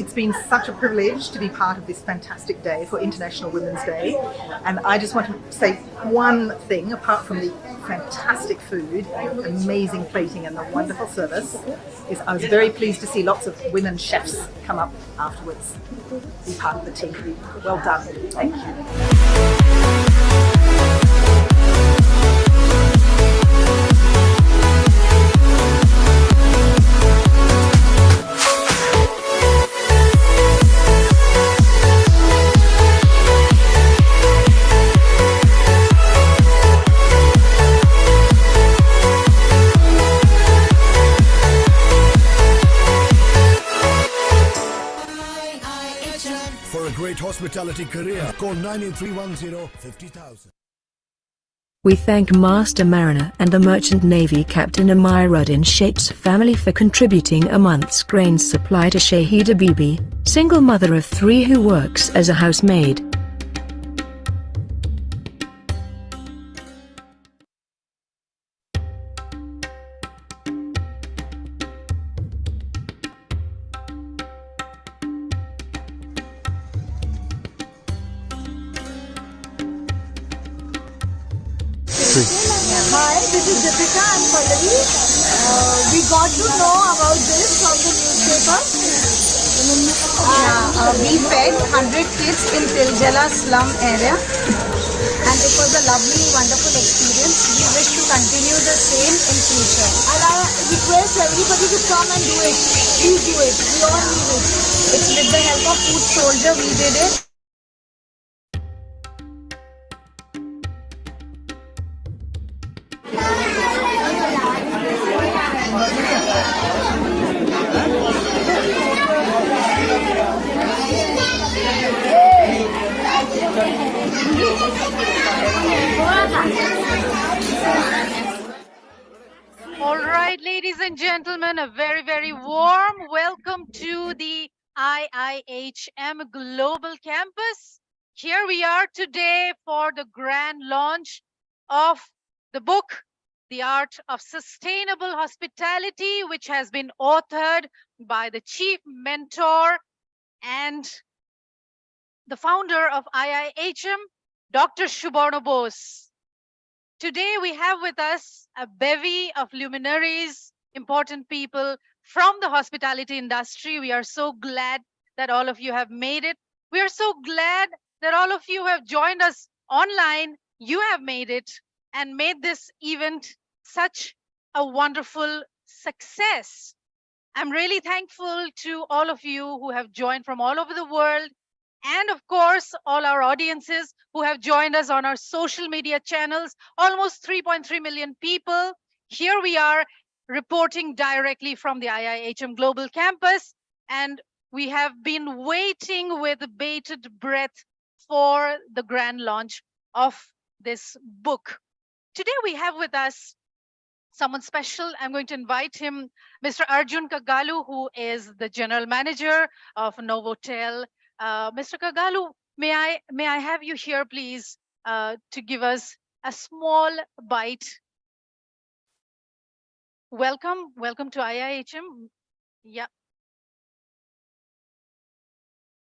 It's been such a privilege to be part of this fantastic day for International Women's Day. And I just want to say one thing, apart from the fantastic food, amazing plating and the wonderful service, is I was very pleased to see lots of women chefs come up afterwards, be part of the team. Well done. Thank you. For a great hospitality career, call 98310 50,000. We thank Master Mariner and the Merchant Navy Captain Amiruddin Sheikh's family for contributing a month's grain supply to Shahida Bibi, single mother of 3 who works as a housemaid. Hi, this is Deepika and Pallavi. We got to know about this from the newspaper. We fed 100 kids in Tiljala slum area, and it was a lovely, wonderful experience. We wish to continue the same in future. And I request everybody to come and do it. Please do it. We all need it. It's with the help of Food Soldier we did it. All right, ladies and gentlemen, a very, very warm welcome to the IIHM Global Campus. Here we are today for the grand launch of the book, The Art of Sustainable Hospitality, which has been authored by the chief mentor and the founder of IIHM, Dr. Subarna Bose. Today we have with us a bevy of luminaries, important people from the hospitality industry. We are so glad that all of you have made it. We are so glad that all of you have joined us online. You have made it and made this event such a wonderful success. I'm really thankful to all of you who have joined from all over the world. And of course, all our audiences who have joined us on our social media channels, almost 3.3 million people. Here we are reporting directly from the IIHM Global Campus. And we have been waiting with bated breath for the grand launch of this book. Today we have with us someone special. I'm going to invite him, Mr. Arjun Kagalu, who is the general manager of Novotel. Mr. Kagalu, may I have you here, please, to give us a small bite. Welcome to IIHM. Yeah.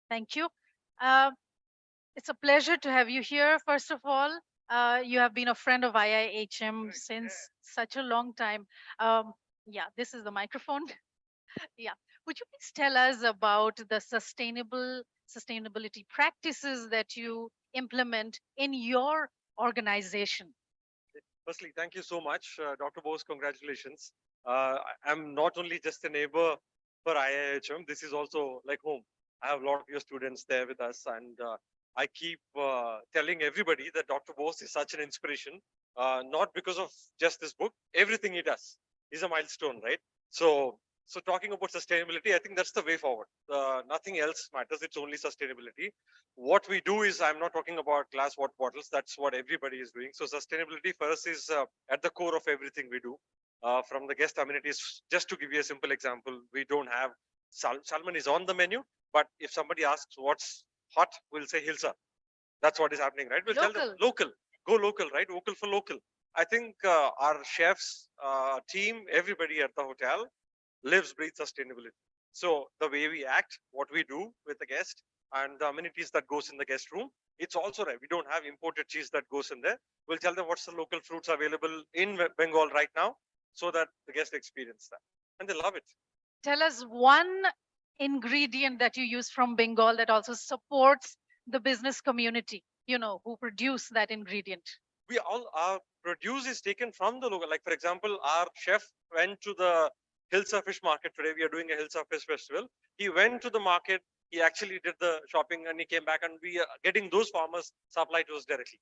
Thank you. It's a pleasure to have you here. First of all, you have been a friend of IIHM since such a long time. Yeah, this is the microphone. Yeah. Would you please tell us about the sustainability practices that you implement in your organization? Firstly, thank you so much, Dr. Bose. Congratulations. I'm not only just a neighbor for IIHM, this is also like home. I have a lot of your students there with us, and I keep telling everybody that Dr. Bose is such an inspiration, not because of just this book. Everything he does is a milestone, right? So talking about sustainability, I think that's the way forward. Nothing else matters. It's only sustainability. What we do is, I'm not talking about glass water bottles. That's what everybody is doing. So sustainability for us is at the core of everything we do. From the guest amenities, just to give you a simple example, we don't have salmon is on the menu, but if somebody asks what's hot, we'll say Hilsa. That's what is happening, right? We'll tell them local, go local, right? Vocal for local. I think our chefs, team, everybody at the hotel lives, breathes sustainability. So the way we act, what we do with the guest, and the amenities that goes in the guest room, it's also right. We don't have imported cheese that goes in there. We'll tell them what's the local fruits available in Bengal right now, so that the guests experience that, and they love it. Tell us one ingredient that you use from Bengal that also supports the business community, who produce that ingredient. We all, our produce is taken from the local. Like for example, our chef went to the Hilsa Fish Market today. We are doing a Hilsa Fish Festival. He went to the market. He actually did the shopping and he came back, and we are getting those farmers supply to us directly.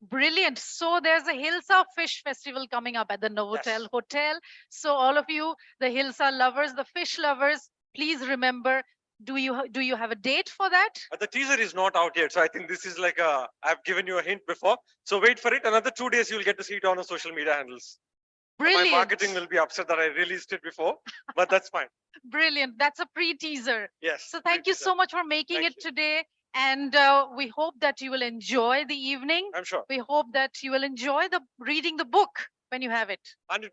Brilliant. So there's a Hilsa Fish Festival coming up at the Novotel Yes. Hotel. So all of you, the Hilsa lovers, the fish lovers, please remember, do you have a date for that? The teaser is not out yet. So I think this is like I've given you a hint before. So wait for it. Another 2 days, you'll get to see it on our social media handles. Brilliant. My marketing will be upset that I released it before, but that's fine. Brilliant. That's a pre-teaser. Yes. So thank you so much for making Thank it you. today. And we hope that you will enjoy the evening. I'm sure. We hope that you will enjoy reading the book when you have it. 100%.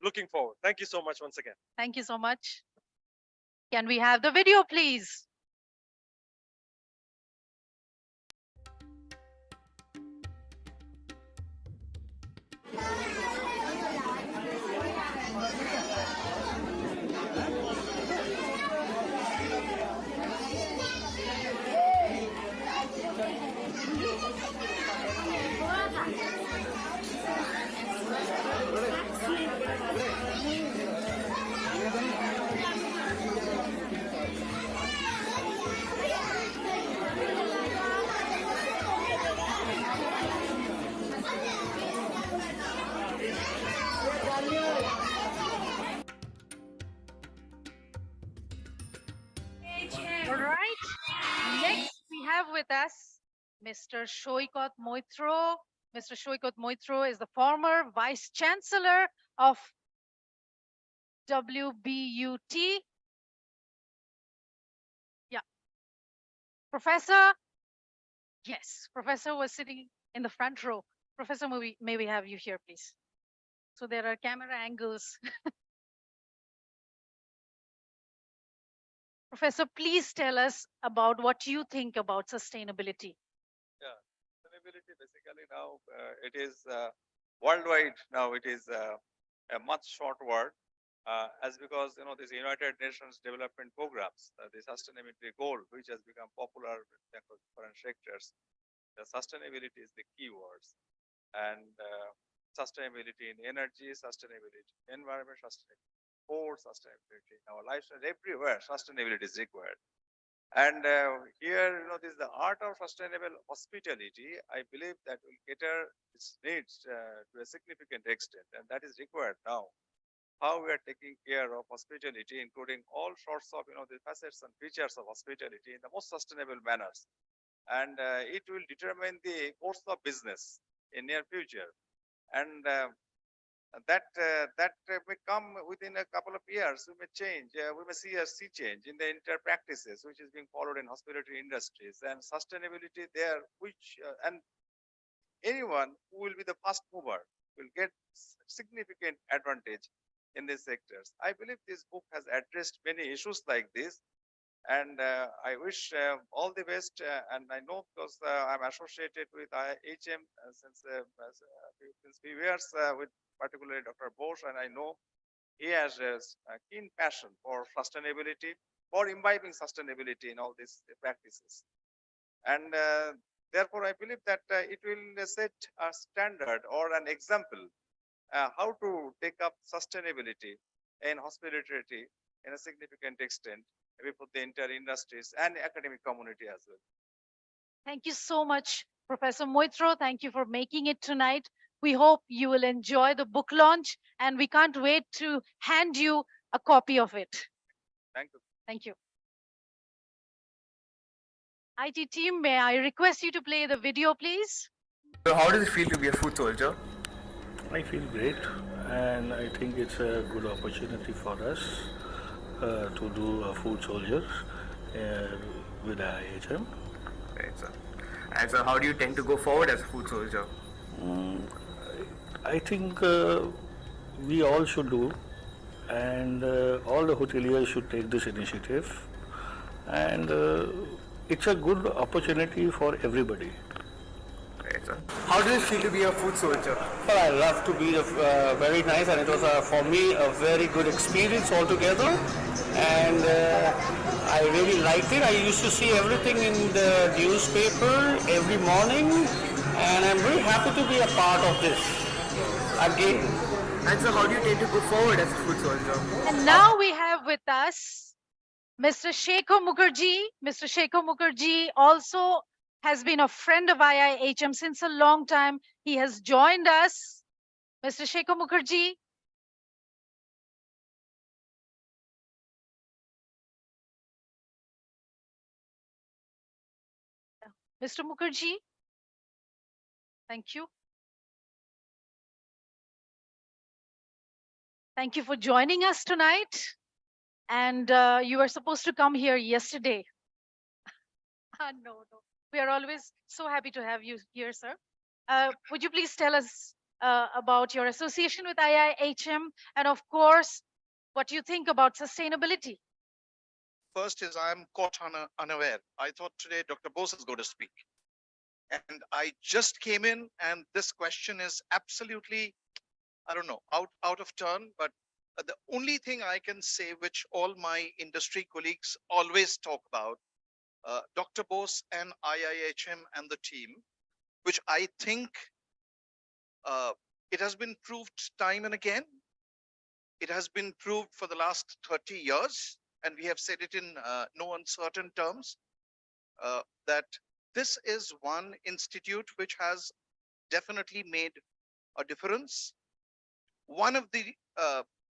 Looking forward. Thank you so much once again. Thank you so much. Can we have the video, please? All right. Next, we have with us Mr. Shoykot Moitro. Mr. Shoykot Moitro is the former Vice Chancellor of WBUT. Yeah. Professor, yes, Professor was sitting in the front row. Professor, may we have you here, please? So there are camera angles. Professor, please tell us about what you think about sustainability. Yeah, sustainability basically now it is worldwide. Now it is a much short word, as because these United Nations development programs, the sustainability goal, which has become popular with different sectors. The sustainability is the key words, and sustainability in energy, sustainability in environment, sustainability. Sustainability in our lifestyle, everywhere sustainability is required. And here, this is the art of sustainable hospitality. I believe that will cater its needs to a significant extent, and that is required now. How we are taking care of hospitality, including all sorts of the facets and features of hospitality in the most sustainable manners, and it will determine the course of business in near future, and that may come within a couple of years. We may change. We may see a sea change in the entire practices which is being followed in hospitality industries, and sustainability there, which and anyone who will be the first mover will get significant advantage in these sectors. I believe this book has addressed many issues like this, and I wish all the best. And I know, because I'm associated with IHM since few years with particularly Dr. Bose, and I know he has a keen passion for sustainability, for imbibing sustainability in all these practices. And therefore, I believe that it will set a standard or an example how to take up sustainability in hospitality in a significant extent, maybe for the entire industries and academic community as well. Thank you so much, Professor Moitro. Thank you for making it tonight. We hope you will enjoy the book launch, and we can't wait to hand you a copy of it. Thank you. Thank you. IT team, may I request you to play the video, please? So how does it feel to be a food soldier? I feel great, and I think it's a good opportunity for us to do a food soldier with IHM. Right, sir. And so how do you tend to go forward as a food soldier? I think we all should do and all the hoteliers should take this initiative, and it's a good opportunity for everybody. Right, sir. How does it feel to be a food soldier? Well, I love to be very nice, and it was for me a very good experience altogether, and I really liked it. I used to see everything in the newspaper every morning, and I'm very happy to be a part of this again. And so how do you tend to go forward as a food soldier? And now we have with us Mr. Shekhar Mukherjee. Mr. Shekhar Mukherjee also has been a friend of IIHM since a long time. He has joined us. Mr. Shekhar Mukherjee. Mr. Mukherjee. Thank you. Thank you for joining us tonight. And you were supposed to come here yesterday. No. We are always so happy to have you here, sir. Would you please tell us about your association with IIHM and, of course, what you think about sustainability? First is I'm caught unaware. I thought today Dr. Bose is going to speak. And I just came in and this question is absolutely, I don't know, out of turn. But the only thing I can say, which all my industry colleagues always talk about, Dr. Bose and IIHM and the team, which I think it has been proved time and again. It has been proved for the last 30 years, and we have said it in no uncertain terms, that this is one institute which has definitely made a difference. One of the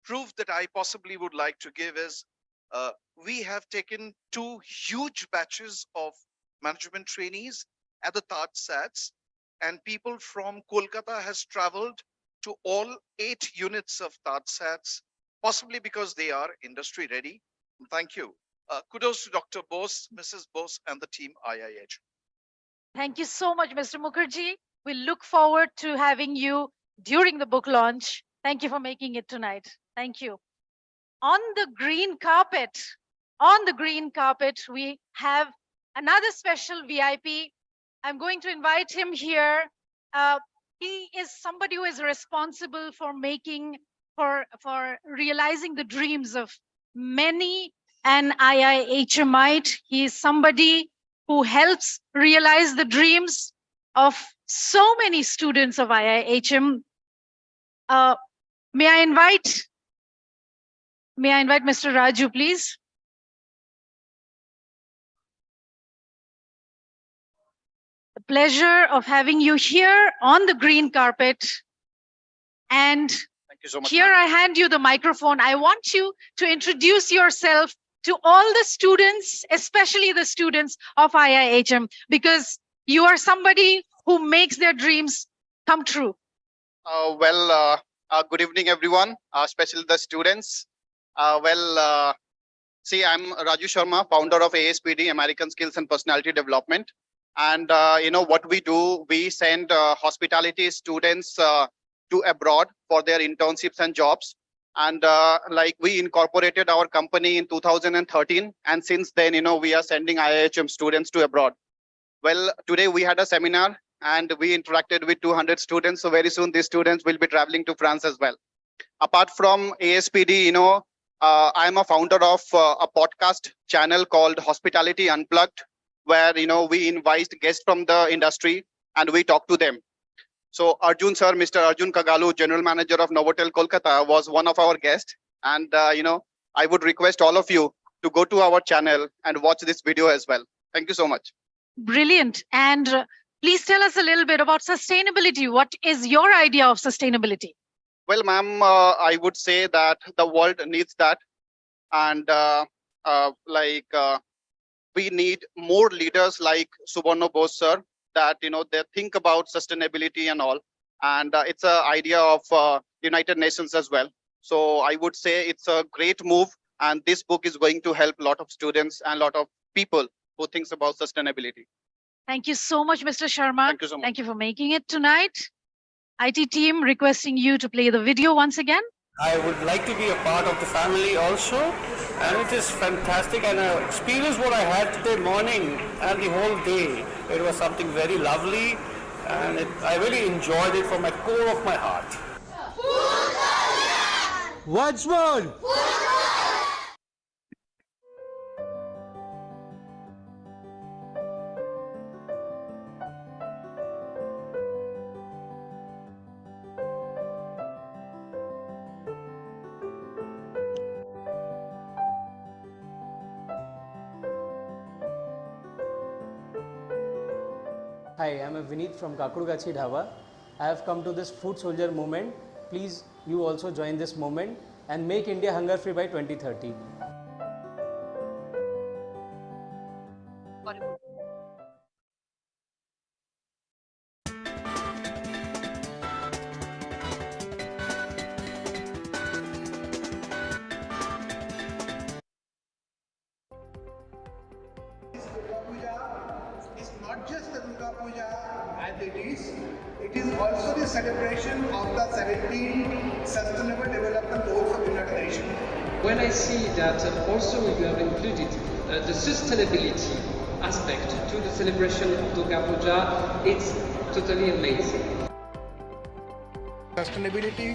proof that I possibly would like to give is we have taken 2 huge batches of management trainees at the Taj SATS, and people from Kolkata has traveled to all 8 units of Taj SATS, possibly because they are industry ready. Thank you. Kudos to Dr. Bose, Mrs. Bose, and the team IIH. Thank you so much, Mr. Mukherjee. We look forward to having you during the book launch. Thank you for making it tonight. Thank you. On the green carpet, we have another special VIP. I'm going to invite him here. He is somebody who is responsible for realizing the dreams of many an IIHMite. He is somebody who helps realize the dreams of so many students of IIHM. May I invite Mr. Raju, please? The pleasure of having you here on the green carpet. And Thank you so much. here I hand you the microphone. I want you to introduce yourself to all the students, especially the students of IIHM, because you are somebody who makes their dreams come true. Good evening, everyone, especially the students. See, I'm Raju Sharma, founder of ASPD, American Skills and Personality Development. And what we do, we send hospitality students to abroad for their internships and jobs. And we incorporated our company in 2013. And since then, we are sending IIHM students to abroad. Well, today we had a seminar and we interacted with 200 students. So very soon these students will be traveling to France as well. Apart from ASPD, I'm a founder of a podcast channel called Hospitality Unplugged, where, we invite guests from the industry and we talk to them. So Arjun sir, Mr. Arjun Kagalu, General Manager of Novotel Kolkata, was one of our guests. And, I would request all of you to go to our channel and watch this video as well. Thank you so much. Brilliant. And please tell us a little bit about sustainability. What is your idea of sustainability? Well, ma'am, I would say that the world needs that. And we need more leaders like Subarna Bose sir, that, they think about sustainability and all. And it's an idea of United Nations as well. So I would say it's a great move. And this book is going to help a lot of students and a lot of people who thinks about sustainability. Thank you so much, Mr. Sharma. Thank you so much. Thank you for making it tonight. IT team requesting you to play the video once again. I would like to be a part of the family also, and it is fantastic. And I experienced what I had today morning and the whole day. It was something very lovely, and I really enjoyed it from my core of my heart. Once more. Hi, I'm Vineet from Kakurgachi Dhaba. I have come to this food soldier movement. Please, you also join this movement and make India hunger free by 2030. It's not just the Durga Puja as it is also the celebration of the 17 Sustainable Development Goals of the United Nations. When I see that also you have included the sustainability aspect to the celebration of Durga Puja, it's totally amazing. Sustainability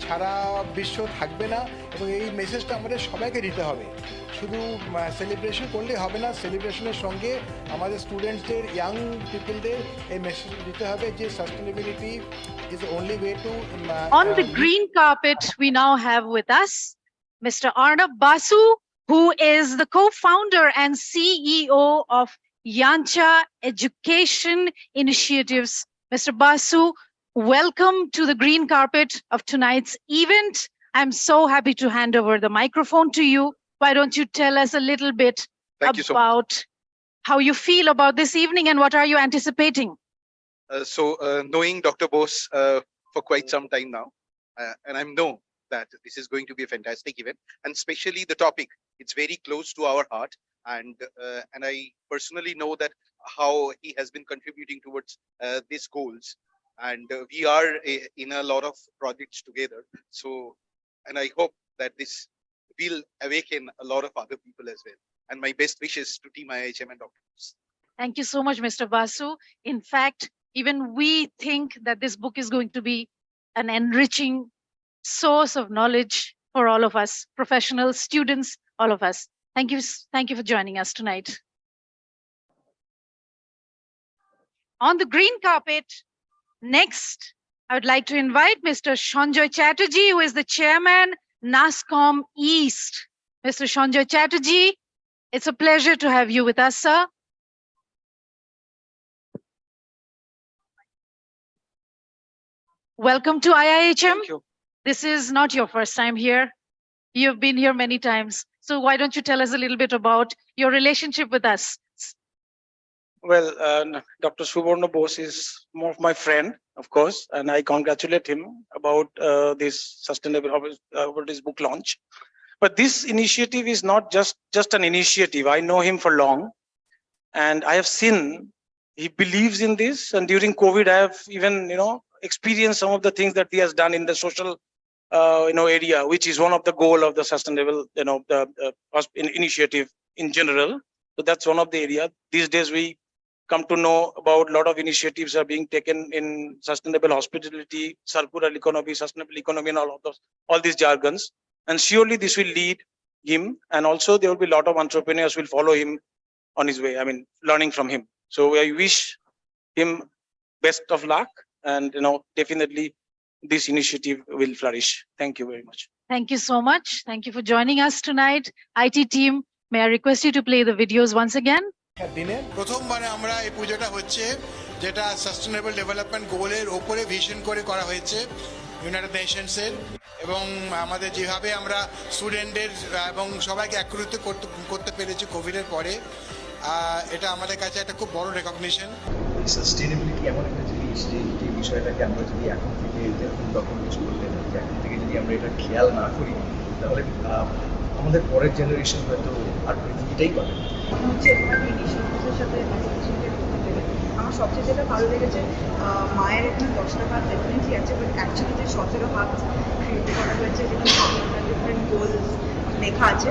ছাড়া বিশ্ব থাকবে না এবং এই মেসেজটা আমাদের সবাইকে দিতে হবে। শুধু সেলিব্রেশন করলে হবে না, সেলিব্রেশনের সঙ্গে আমাদের স্টুডেন্টসদের, ইয়াং পিপলদের এই মেসেজ দিতে হবে যে sustainability is only way to. On the green carpet, we now have with us Mr. Arnab Basu, who is the co-founder and CEO of Yancha Education Initiatives. Mr. Basu, welcome to the green carpet of tonight's event. I'm so happy to hand over the microphone to you. Why don't you tell us a little bit about how you feel about this evening and what are you anticipating? Knowing Dr. Bose for quite some time now, and I know that this is going to be a fantastic event, and especially the topic, it's very close to our heart, and I personally know that how he has been contributing towards these goals, and we are in a lot of projects together. So, and I hope that this will awaken a lot of other people as well. And my best wishes to Team IIHM and Dr. Bose. Thank you so much, Mr. Basu. In fact, even we think that this book is going to be an enriching source of knowledge for all of us, professionals, students, all of us. Thank you for joining us tonight. On the green carpet, next, I would like to invite Mr. Sanjoy Chatterjee, who is the chairman, NASSCOM East. Mr. Sanjoy Chatterjee, it's a pleasure to have you with us, sir. Welcome to IIHM. Thank you. This is not your first time here. You've been here many times. So why don't you tell us a little bit about your relationship with us? Well, Dr. Suborno Bose is more of my friend, of course, and I congratulate him about this sustainable about his book launch. But this initiative is not just an initiative. I know him for long, and I have seen he believes in this. And during COVID, I have even experienced some of the things that he has done in the social area, which is one of the goal of the sustainable initiative in general. So that's one of the area. These days we come to know about a lot of initiatives are being taken in sustainable hospitality, circular economy, sustainable economy, and all these jargons. And surely this will lead him, and also there will be a lot of entrepreneurs will follow him on his way. I mean, learning from him. So I wish him best of luck, and definitely this initiative will flourish. Thank you very much. Thank you so much. Thank you for joining us tonight. IT team, may I request you to play the videos once again? দিনে প্রথমবারে আমরা এই পুজোটা হচ্ছে, যেটা sustainable development গোলের ওপরে vision করে করা হয়েছে ইউনাইটেড নেশনসের, এবং আমাদের যেভাবে আমরা স্টুডেন্টদের এবং সবাইকে একত্রিত করতে পেরেছি কোভিডের পরে, এটা আমাদের কাছে একটা খুব বড় রেকগনিশন। সাস্টেনেবিলিটি এমন একটা জিনিস যে এই বিষয়টাকে আমরা যদি এখন থেকে যেরকম ডকুমেন্ট করলেন, যে এখন থেকে যদি আমরা এটা খেয়াল না করি, তাহলে আমাদের পরের জেনারেশন হয়তো আর এটাই পাবে। আমার সবচেয়ে যেটা ভালো লেগেছে মায়ের এখানে 10টা হাত ডেফিনেটলি আছে, বাট অ্যাকচুয়ালি যে 17 হাত ক্রিয়েট করা হয়েছে যেখানে ডিফারেন্ট গোলস লেখা আছে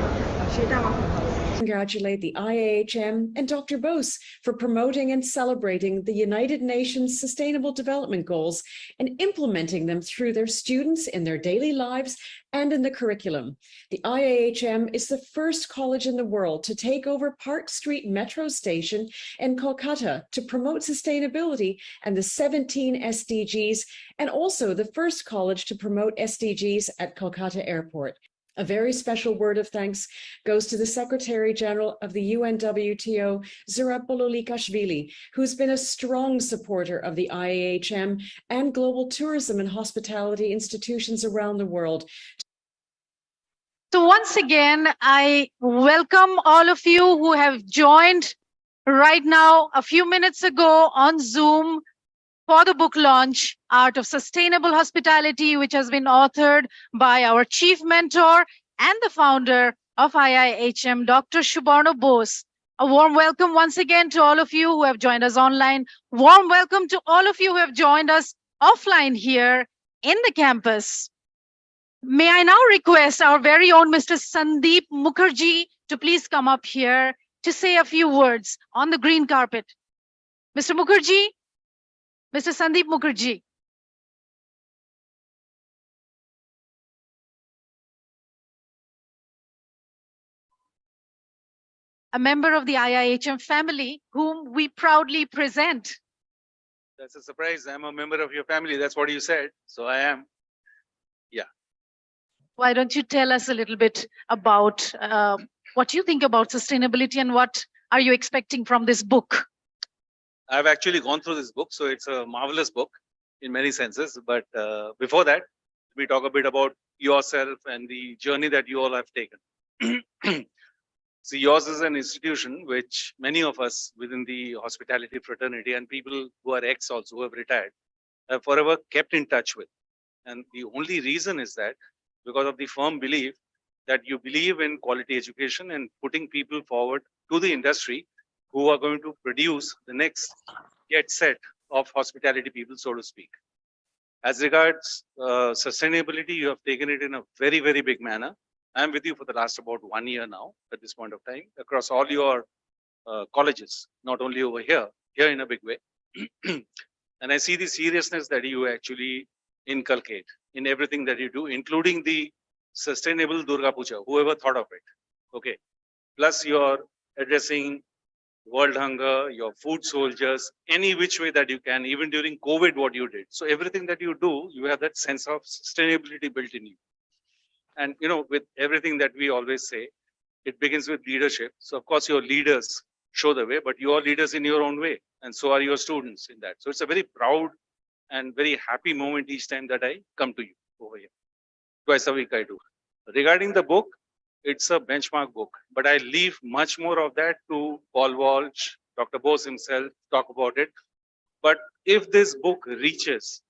সেটা আমার খুব ভালো লেগেছে। Congratulate the IAHM and Dr. Bose for promoting and celebrating the United Nations Sustainable Development Goals and implementing them through their students in their daily lives and in the curriculum. The IAHM is the first college in the world to take over Park Street Metro Station in Kolkata to promote sustainability and the 17 SDGs, and also the first college to promote SDGs at Kolkata Airport. A very special word of thanks goes to the Secretary General of the UNWTO, Zurab Bololikashvili, who's been a strong supporter of the IAHM and global tourism and hospitality institutions around the world. So once again, I welcome all of you who have joined right now a few minutes ago on Zoom for the book launch, Art of Sustainable Hospitality, which has been authored by our chief mentor and the founder of IIHM, Dr. Subarno Bose. A warm welcome once again to all of you who have joined us online. Warm welcome to all of you who have joined us offline here in the campus. May I now request our very own Mr. Sandeep Mukherjee to please come up here to say a few words on the green carpet. Mr. Mukherjee, Mr. Sandeep Mukherjee. A member of the IIHM family whom we proudly present. That's a surprise. I'm a member of your family. That's what you said. So I am. Yeah. Why don't you tell us a little bit about what you think about sustainability and what are you expecting from this book? I've actually gone through this book, so it's a marvelous book in many senses. But before that, we talk a bit about yourself and the journey that you all have taken. See, yours is an institution which many of us within the hospitality fraternity and people who are ex also who have retired have forever kept in touch with. And the only reason is that because of the firm belief that you believe in quality education and putting people forward to the industry who are going to produce the next get set of hospitality people, so to speak. As regards sustainability, you have taken it in a very, very big manner. I'm with you for the last about 1 year now at this point of time across all your colleges, not only over here in a big way. And I see the seriousness that you actually inculcate in everything that you do, including the sustainable Durga Puja, whoever thought of it. Okay. Plus you're addressing world hunger, your food soldiers, any which way that you can, even during COVID, what you did. So everything that you do, you have that sense of sustainability built in you. And, you know, with everything that we always say, it begins with leadership. So of course your leaders show the way, but you are leaders in your own way. And so are your students in that. So it's a very proud and very happy moment each time that I come to you over here. Twice a week I do. Regarding the book, it's a benchmark book, but I leave much more of that to Paul Walsh, Dr. Bose himself, talk about it. But if this book reaches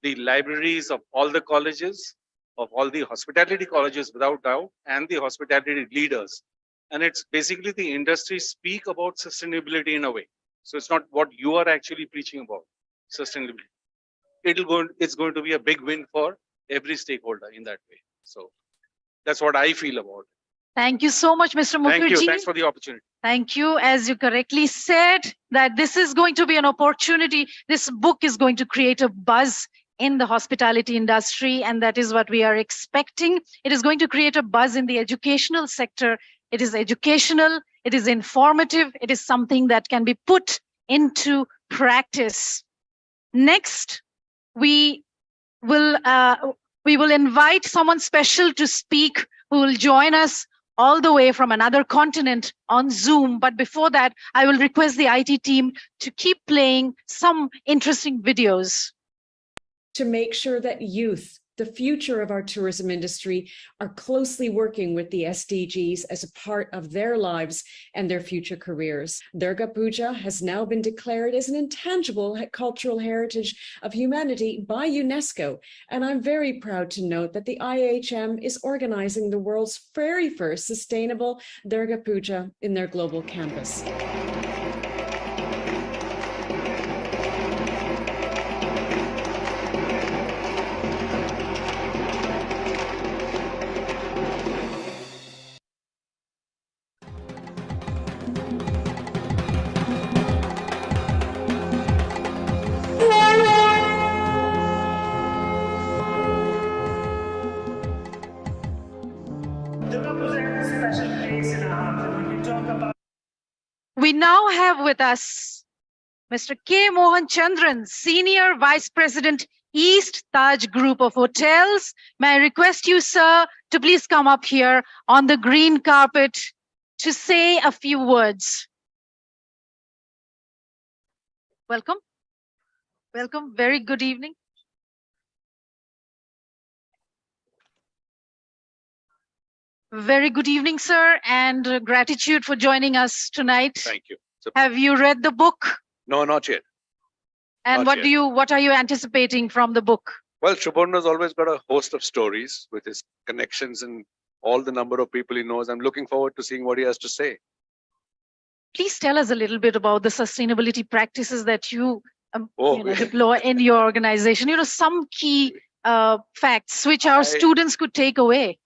the libraries of all the colleges, of all the hospitality colleges without doubt, and the hospitality leaders, and it's basically the industry speak about sustainability in a way. So it's not what you are actually preaching about, sustainability. It's going to be a big win for every stakeholder in that way. So that's what I feel about it. Thank you so much, Mr. Mukherjee. Thank you. Thanks for the opportunity. Thank you. As you correctly said, that this is going to be an opportunity. This book is going to create a buzz in the hospitality industry, and that is what we are expecting. It is going to create a buzz in the educational sector. It is educational, it is informative, it is something that can be put into practice. Next, we will invite someone special to speak who will join us all the way from another continent on Zoom. But before that, I will request the IT team to keep playing some interesting videos. To make sure that youth, the future of our tourism industry, are closely working with the SDGs as a part of their lives and their future careers. Durga Puja has now been declared as an intangible cultural heritage of humanity by UNESCO. And I'm very proud to note that the IIHM is organizing the world's very first sustainable Durga Puja in their global campus. We now have with us Mr. K. Mohan Chandran, Senior Vice President, East Taj Group of Hotels. May I request you, sir, to please come up here on the green carpet to say a few words. Welcome. Welcome. Very good evening. Very good evening, sir, and gratitude for joining us tonight. Thank you. Have you read the book? No, not yet. And Not what are you anticipating from the book? Well, Suborna's always got a host of stories with his connections and all the number of people he knows. I'm looking forward to seeing what he has to say. Please tell us a little bit about the sustainability practices that you, Oh. deploy in your organization. Some key facts which our students could take away.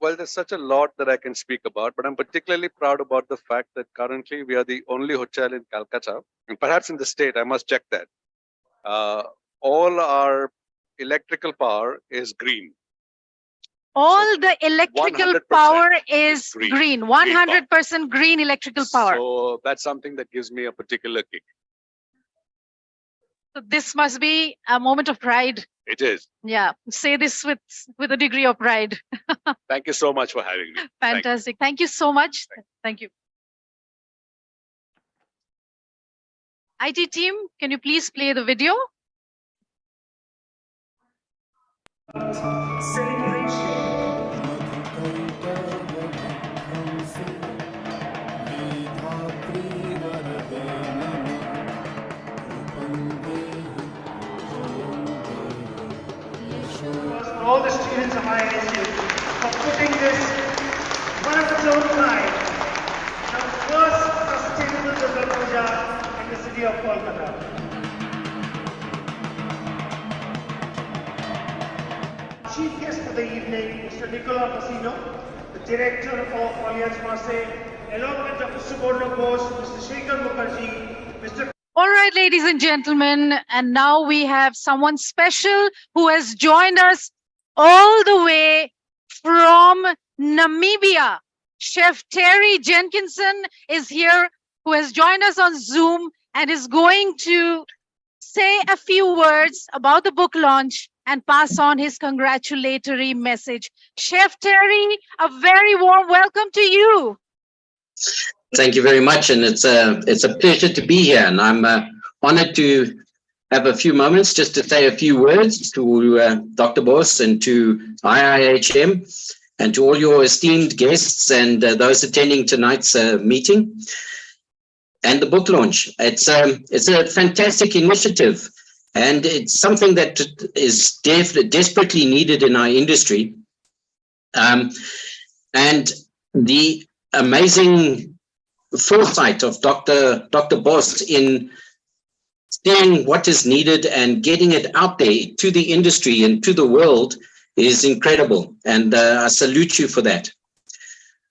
Well, there's such a lot that I can speak about, but I'm particularly proud about the fact that currently we are the only hotel in Calcutta, and perhaps in the state, I must check that. All our electrical power is green. All the electrical 100% power is green. green, 100% green electrical power. So that's something that gives me a particular kick. So this must be a moment of pride. It is. Yeah, say this with a degree of pride. Thank you so much for having me. Thank you. Fantastic. Thank you so much. Thank you. IT team, can you please play the video? All the students of IISU for putting this one of its own kind, the first sustainable Durga Puja in the city of Kolkata. Chief guest for the evening, Mr. Nicola Fassino, the director of Alliance Marseille, along with Dr. Suborna Bose, Mr. Shekhar Mukherjee, Mr. All right, ladies and gentlemen, and now we have someone special who has joined us all the way from Namibia. Chef Terry Jenkinson is here, who has joined us on Zoom and is going to say a few words about the book launch and pass on his congratulatory message. Chef Terry, a very warm welcome to you. Thank you very much, and it's a pleasure to be here, and I'm honored to have a few moments just to say a few words to Dr. Bose and to IIHM and to all your esteemed guests and those attending tonight's meeting and the book launch. It's a fantastic initiative, and it's something that is desperately needed in our industry. And the amazing foresight of Dr. Bose in seeing what is needed and getting it out there to the industry and to the world is incredible. And I salute you for that.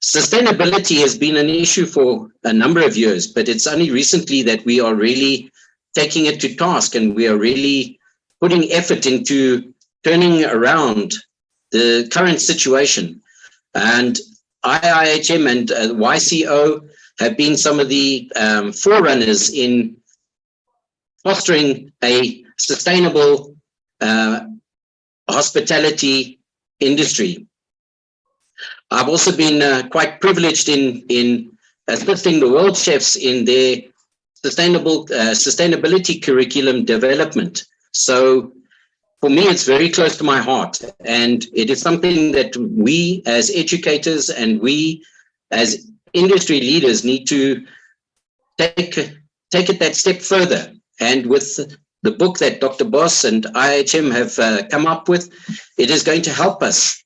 Sustainability has been an issue for a number of years, but it's only recently that we are really taking it to task, and we are really putting effort into turning around the current situation. And IIHM and YCO have been some of the forerunners in fostering a sustainable hospitality industry. I've also been quite privileged in assisting the world chefs in their sustainability curriculum development. So for me, it's very close to my heart, and it is something that we as educators and we as industry leaders need to take it that step further. And with the book that Dr. Bose and IIHM have come up with, it is going to help us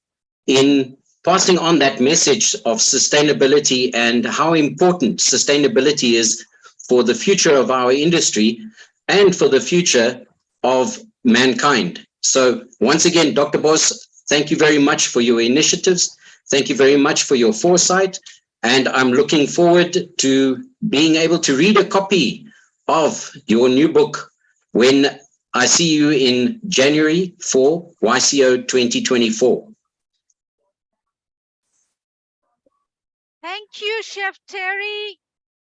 in passing on that message of sustainability and how important sustainability is for the future of our industry and for the future of mankind. So once again, Dr. Bose, thank you very much for your initiatives. Thank you very much for your foresight. And I'm looking forward to being able to read a copy of your new book when I see you in January for YCO 2024. Thank you, Chef Terry.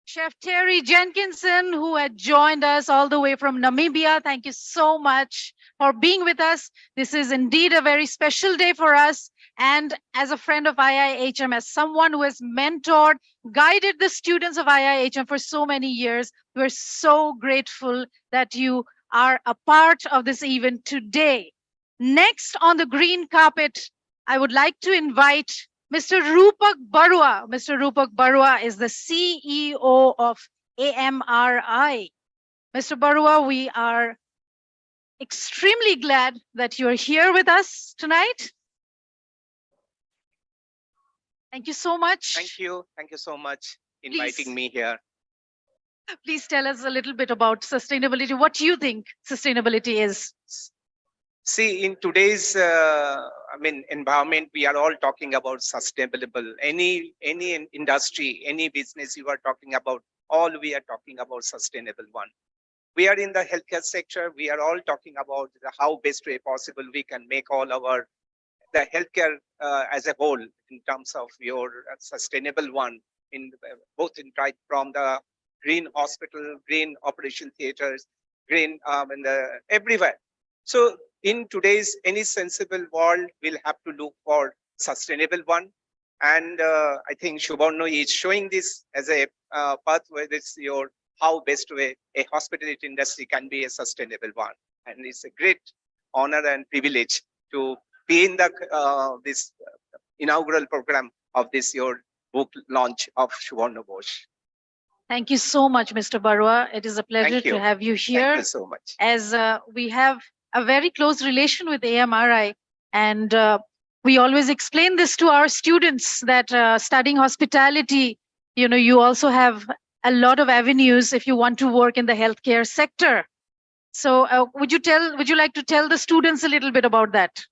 Chef Terry Jenkinson, who had joined us all the way from Namibia. Thank you so much for being with us. This is indeed a very special day for us. And as a friend of IIHM, as someone who has mentored, guided the students of IIHM for so many years, we're so grateful that you are a part of this event today. Next on the green carpet, I would like to invite Mr. Rupak Barua. Mr. Rupak Barua is the CEO of AMRI. Mr. Barua, we are extremely glad that you are here with us tonight. Thank you so much. Thank you. Thank you so much Please. inviting me here. Please tell us a little bit about sustainability. What do you think sustainability is? See, in today's, environment, we are all talking about sustainable. Any industry, any business you are talking about, all we are talking about sustainable one. We are in the healthcare sector. We are all talking about how best way possible we can make all the healthcare as a whole in terms of your sustainable one, in both in right from the green hospital, green operation theaters, green everywhere. So in today's any sensible world, we'll have to look for sustainable one. And I think Suborno is showing this as a pathway. This your how best way a hospitality industry can be a sustainable one. And it's a great honor and privilege to be in the this inaugural program of this your book launch of Suborno Bose. Thank you so much, Mr. Barua. It is a pleasure to have you here. Thank you so much. As we have a very close relation with AMRI, and we always explain this to our students that studying hospitality, you also have a lot of avenues if you want to work in the healthcare sector. So would you like to tell the students a little bit about that?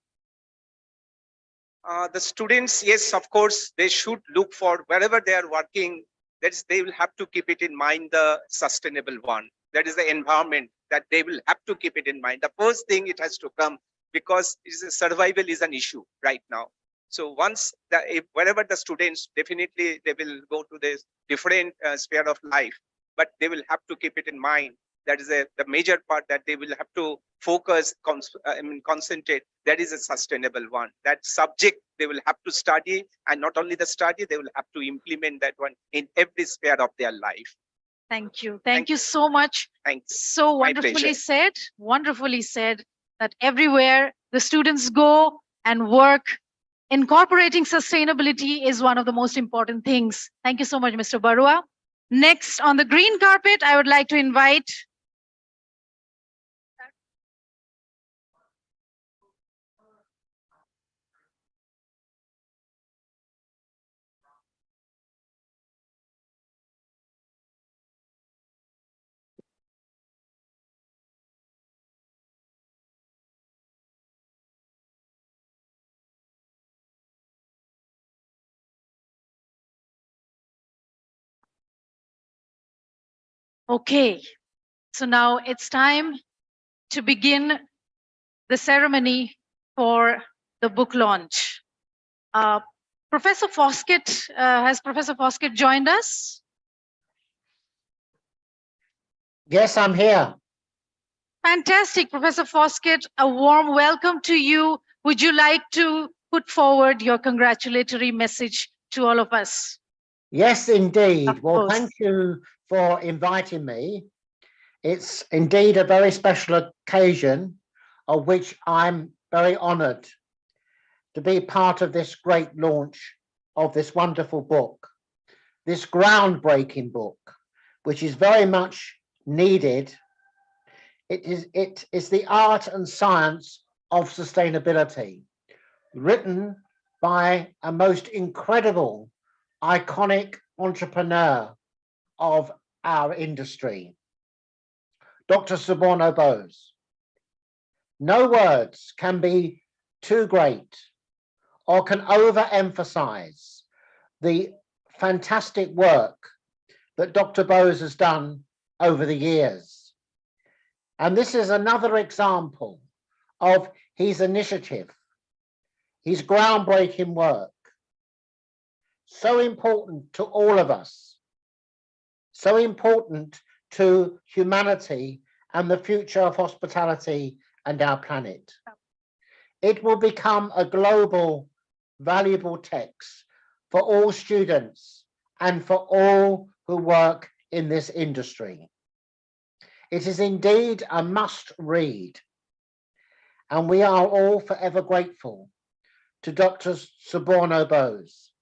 The students, yes, of course, they should look for wherever they are working, they will have to keep it in mind, the sustainable one. That is the environment that they will have to keep it in mind. The first thing it has to come, because survival is an issue right now. So once wherever the students, definitely they will go to this different sphere of life, but they will have to keep it in mind. That is the major part that they will have to focus, concentrate. That is a sustainable one. That subject they will have to study, and not only the study, they will have to implement that one in every sphere of their life. Thank you. Thank you so much. Thanks. So wonderfully said that everywhere the students go and work, incorporating sustainability is one of the most important things. Thank you so much, Mr. Barua. Next on the green carpet, I would like to invite Okay, so now it's time to begin the ceremony for the book launch. Professor Foskett, has Professor Foskett joined us? Yes, I'm here. Fantastic, Professor Foskett, a warm welcome to you. Would you like to put forward your congratulatory message to all of us? Yes, indeed. Well, thank you for inviting me. It's indeed a very special occasion of which I'm very honored to be part of this great launch of this wonderful book, this groundbreaking book, which is very much needed. It is the art and science of sustainability, written by a most incredible, iconic entrepreneur of our industry, Dr. Suborno Bose. No words can be too great or can overemphasize the fantastic work that Dr. Bose has done over the years. And this is another example of his initiative, his groundbreaking work, so important to all of us, so important to humanity and the future of hospitality and our planet. It will become a global, valuable text for all students and for all who work in this industry. It is indeed a must read, and we are all forever grateful to Dr. Suborno Bose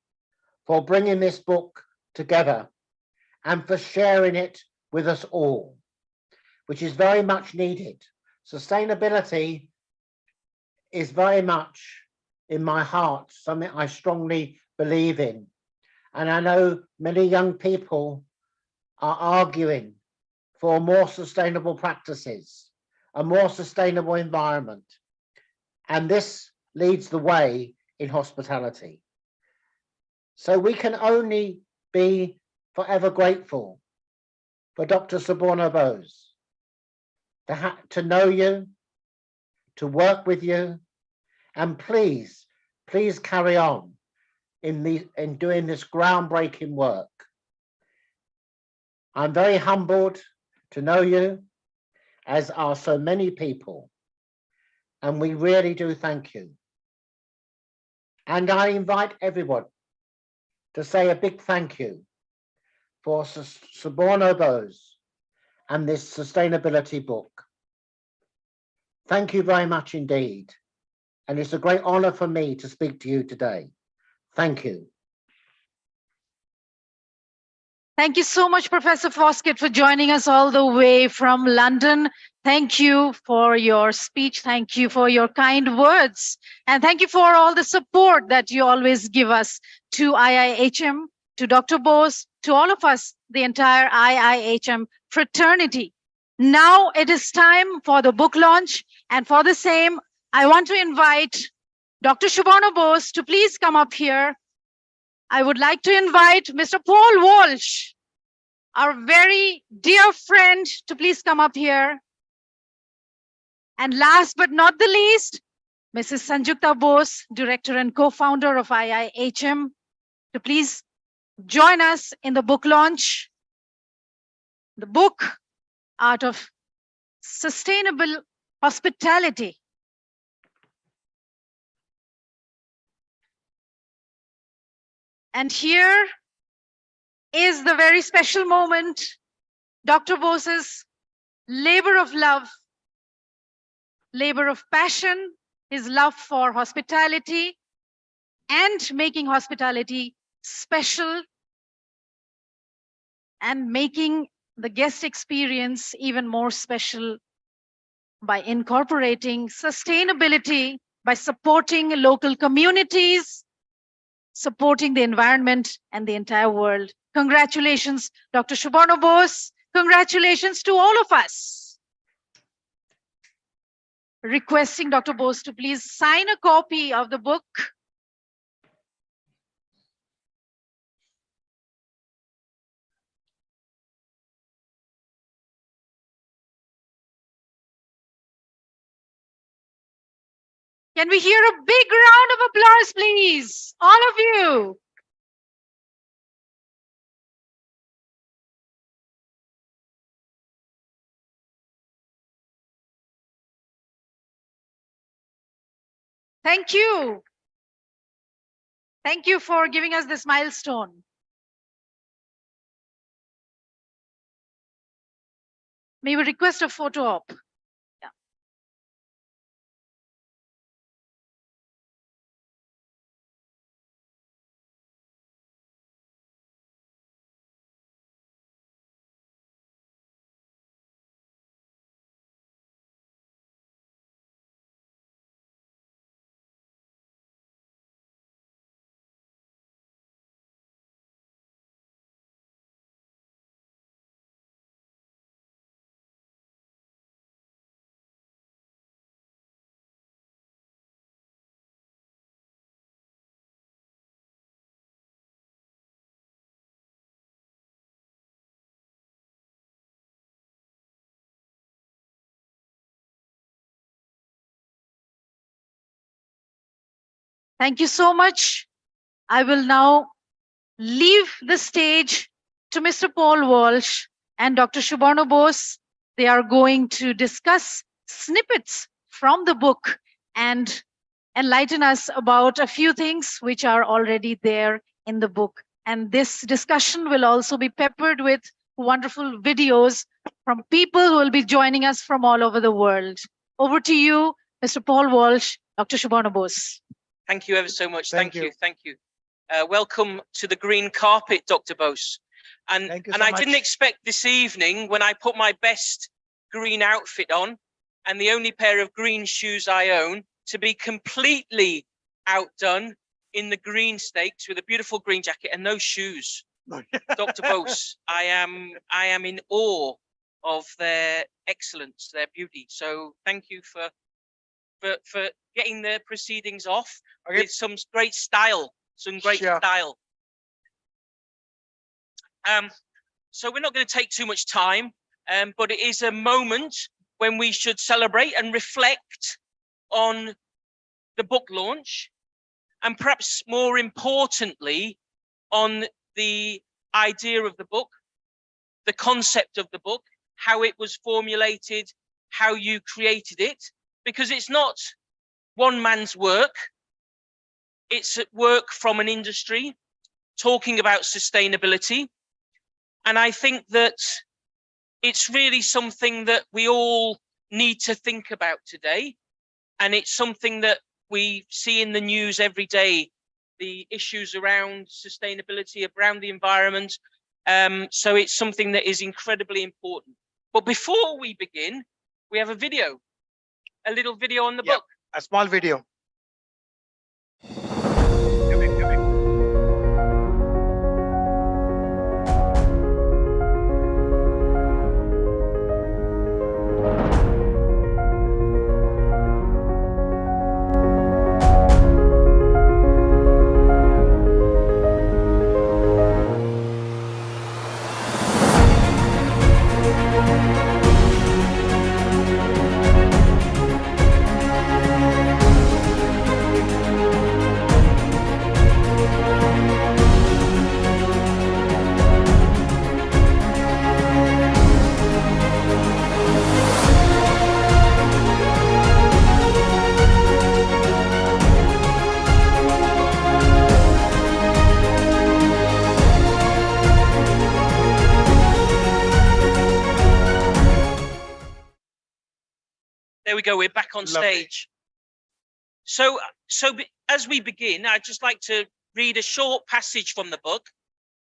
for bringing this book together and for sharing it with us all, which is very much needed. Sustainability is very much in my heart, something I strongly believe in. And I know many young people are arguing for more sustainable practices, a more sustainable environment. And this leads the way in hospitality. So we can only be forever grateful for Dr. Suborno Bose, to know you, to work with you, and please carry on in doing this groundbreaking work. I'm very humbled to know you, as are so many people, and we really do thank you. And I invite everyone to say a big thank you for Suborno Bose and this sustainability book. Thank you very much indeed. And it's a great honor for me to speak to you today. Thank you. Thank you so much, Professor Foskett, for joining us all the way from London. Thank you for your speech. Thank you for your kind words. And thank you for all the support that you always give us to IIHM, to Dr. Bose, to all of us, the entire IIHM fraternity. Now it is time for the book launch. And for the same, I want to invite Dr. Suborno Bose to please come up here. I would like to invite Mr. Paul Walsh, our very dear friend, to please come up here. And last but not the least, Mrs. Sanjukta Bose, Director and Co-founder of IIHM, to please join us in the book launch. The book, Art of Sustainable Hospitality. And here is the very special moment, Dr. Bose's labor of love, labor of passion, his love for hospitality and making hospitality special and making the guest experience even more special by incorporating sustainability, by supporting local communities, supporting the environment and the entire world. Congratulations, Dr. Suborno Bose. Congratulations to all of us. Requesting Dr. Bose to please sign a copy of the book. Can we hear a big round of applause, please? All of you. Thank you. Thank you for giving us this milestone. May we request a photo op? Yeah. Thank you so much. I will now leave the stage to Mr. Paul Walsh and Dr. Subarno Bose. They are going to discuss snippets from the book and enlighten us about a few things which are already there in the book. And this discussion will also be peppered with wonderful videos from people who will be joining us from all over the world. Over to you, Mr. Paul Walsh, Dr. Subarno Bose. Thank you ever so much. Thank Thank you. you. Thank you. Welcome to the green carpet, Dr. Bose. And Thank you and so I didn't much. expect this evening, when I put my best green outfit on and the only pair of green shoes I own, to be completely outdone in the green stakes with a beautiful green jacket and no shoes. Dr. Bose, I am in awe of their excellence, their beauty. So thank you for getting the proceedings off with some great style, Sure. style. So we're not going to take too much time, but it is a moment when we should celebrate and reflect on the book launch, and perhaps more importantly, on the idea of the book, the concept of the book, how it was formulated, how you created it, because it's not one man's work. It's work from an industry talking about sustainability. And I think that it's really something that we all need to think about today. And it's something that we see in the news every day, the issues around sustainability, around the environment. So it's something that is incredibly important. But before we begin, we have a little video on the book. A small video. There we go. We're back on stage. So as we begin, I'd just like to read a short passage from the book.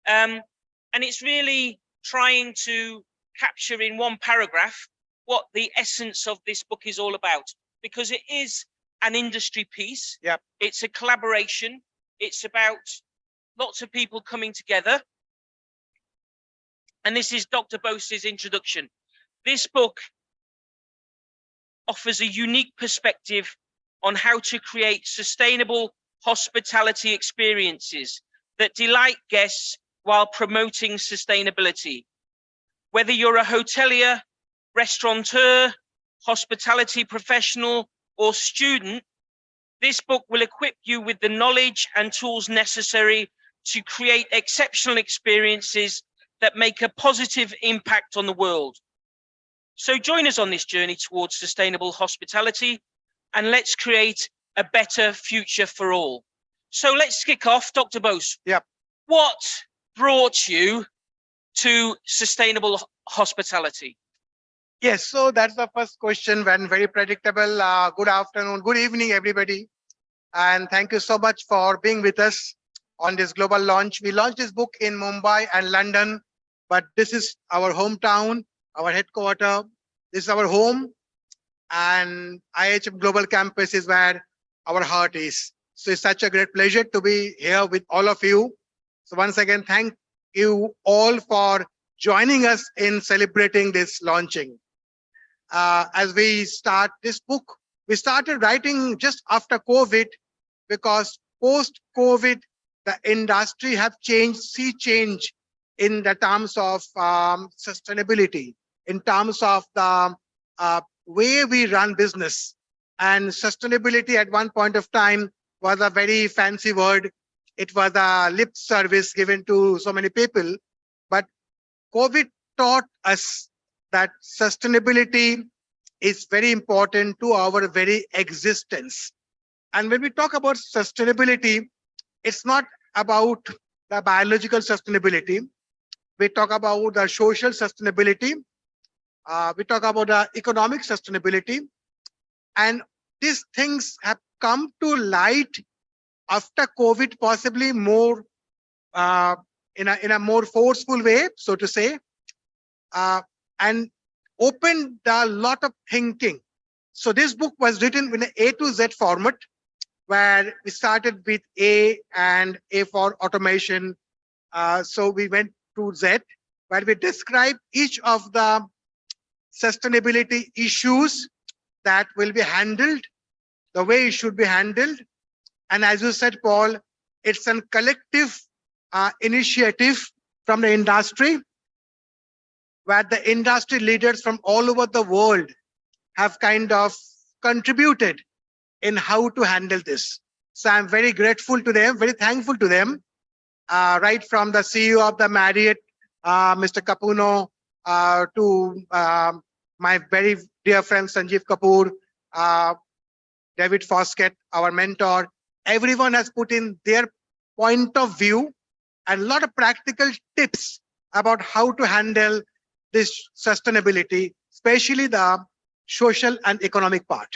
And it's really trying to capture in one paragraph what the essence of this book is all about, because it is an industry piece. Yep. It's a collaboration. It's about lots of people coming together. And this is Dr. Bose's introduction. This book offers a unique perspective on how to create sustainable hospitality experiences that delight guests while promoting sustainability. Whether you're a hotelier, restaurateur, hospitality professional, or student, this book will equip you with the knowledge and tools necessary to create exceptional experiences that make a positive impact on the world. So join us on this journey towards sustainable hospitality, and let's create a better future for all. So let's kick off, Dr. Bose. Yep. What brought you to sustainable hospitality? Yes, so that's the first question, when very predictable. Good afternoon, good evening, everybody. And thank you so much for being with us on this global launch. We launched this book in Mumbai and London, but this is our hometown, our headquarters. This is our home, and IHM Global Campus is where our heart is. So it's such a great pleasure to be here with all of you. So once again, thank you all for joining us in celebrating this launching. As we start this book, we started writing just after COVID, because post-COVID, the industry have changed, sea change in the terms of sustainability, in terms of the way we run business. And sustainability at one point of time was a very fancy word. It was a lip service given to so many people. But COVID taught us that sustainability is very important to our very existence. And when we talk about sustainability, it's not about the biological sustainability. We talk about the social sustainability. We talk about the economic sustainability. And these things have come to light after COVID, possibly more in a more forceful way, so to say, and opened a lot of thinking. So this book was written in an A to Z format, where we started with A and A for automation. So we went to Z, where we describe each of the sustainability issues that will be handled, the way it should be handled. And as you said, Paul, it's a collective initiative from the industry, where the industry leaders from all over the world have kind of contributed in how to handle this. So I'm very grateful to them, very thankful to them, right from the CEO of the Marriott, Mr. Capuno, to my very dear friend Sanjeev Kapoor, David Foskett, our mentor. Everyone has put in their point of view and a lot of practical tips about how to handle this sustainability, especially the social and economic part.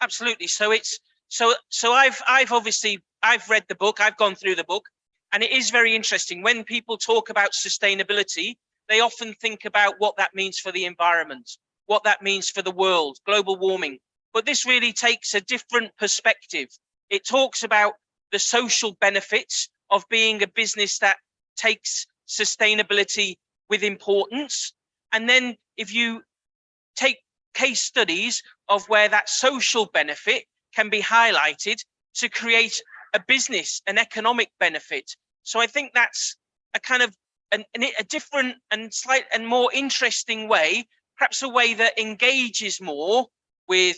Absolutely. So I've obviously read the book, I've gone through the book, and it is very interesting. When people talk about sustainability, they often think about what that means for the environment, what that means for the world, global warming. But this really takes a different perspective. It talks about the social benefits of being a business that takes sustainability with importance. And then if you take case studies of where that social benefit can be highlighted to create a business, an economic benefit. So I think that's a kind of a different and slight and more interesting way, perhaps a way that engages more with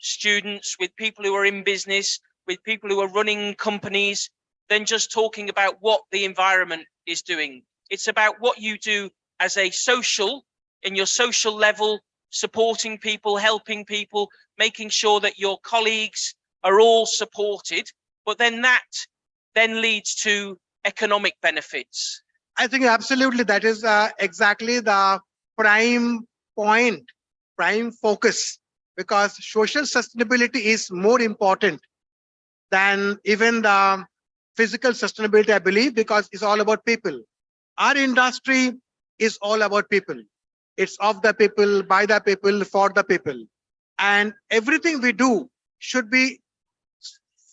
students, with people who are in business, with people who are running companies, than just talking about what the environment is doing. It's about what you do as a social, in your social level, supporting people, helping people, making sure that your colleagues are all supported, but then that then leads to economic benefits. I think absolutely that is exactly the prime point, prime focus, because social sustainability is more important than even the physical sustainability, I believe, because it's all about people. Our industry is all about people. It's of the people, by the people, for the people. And everything we do should be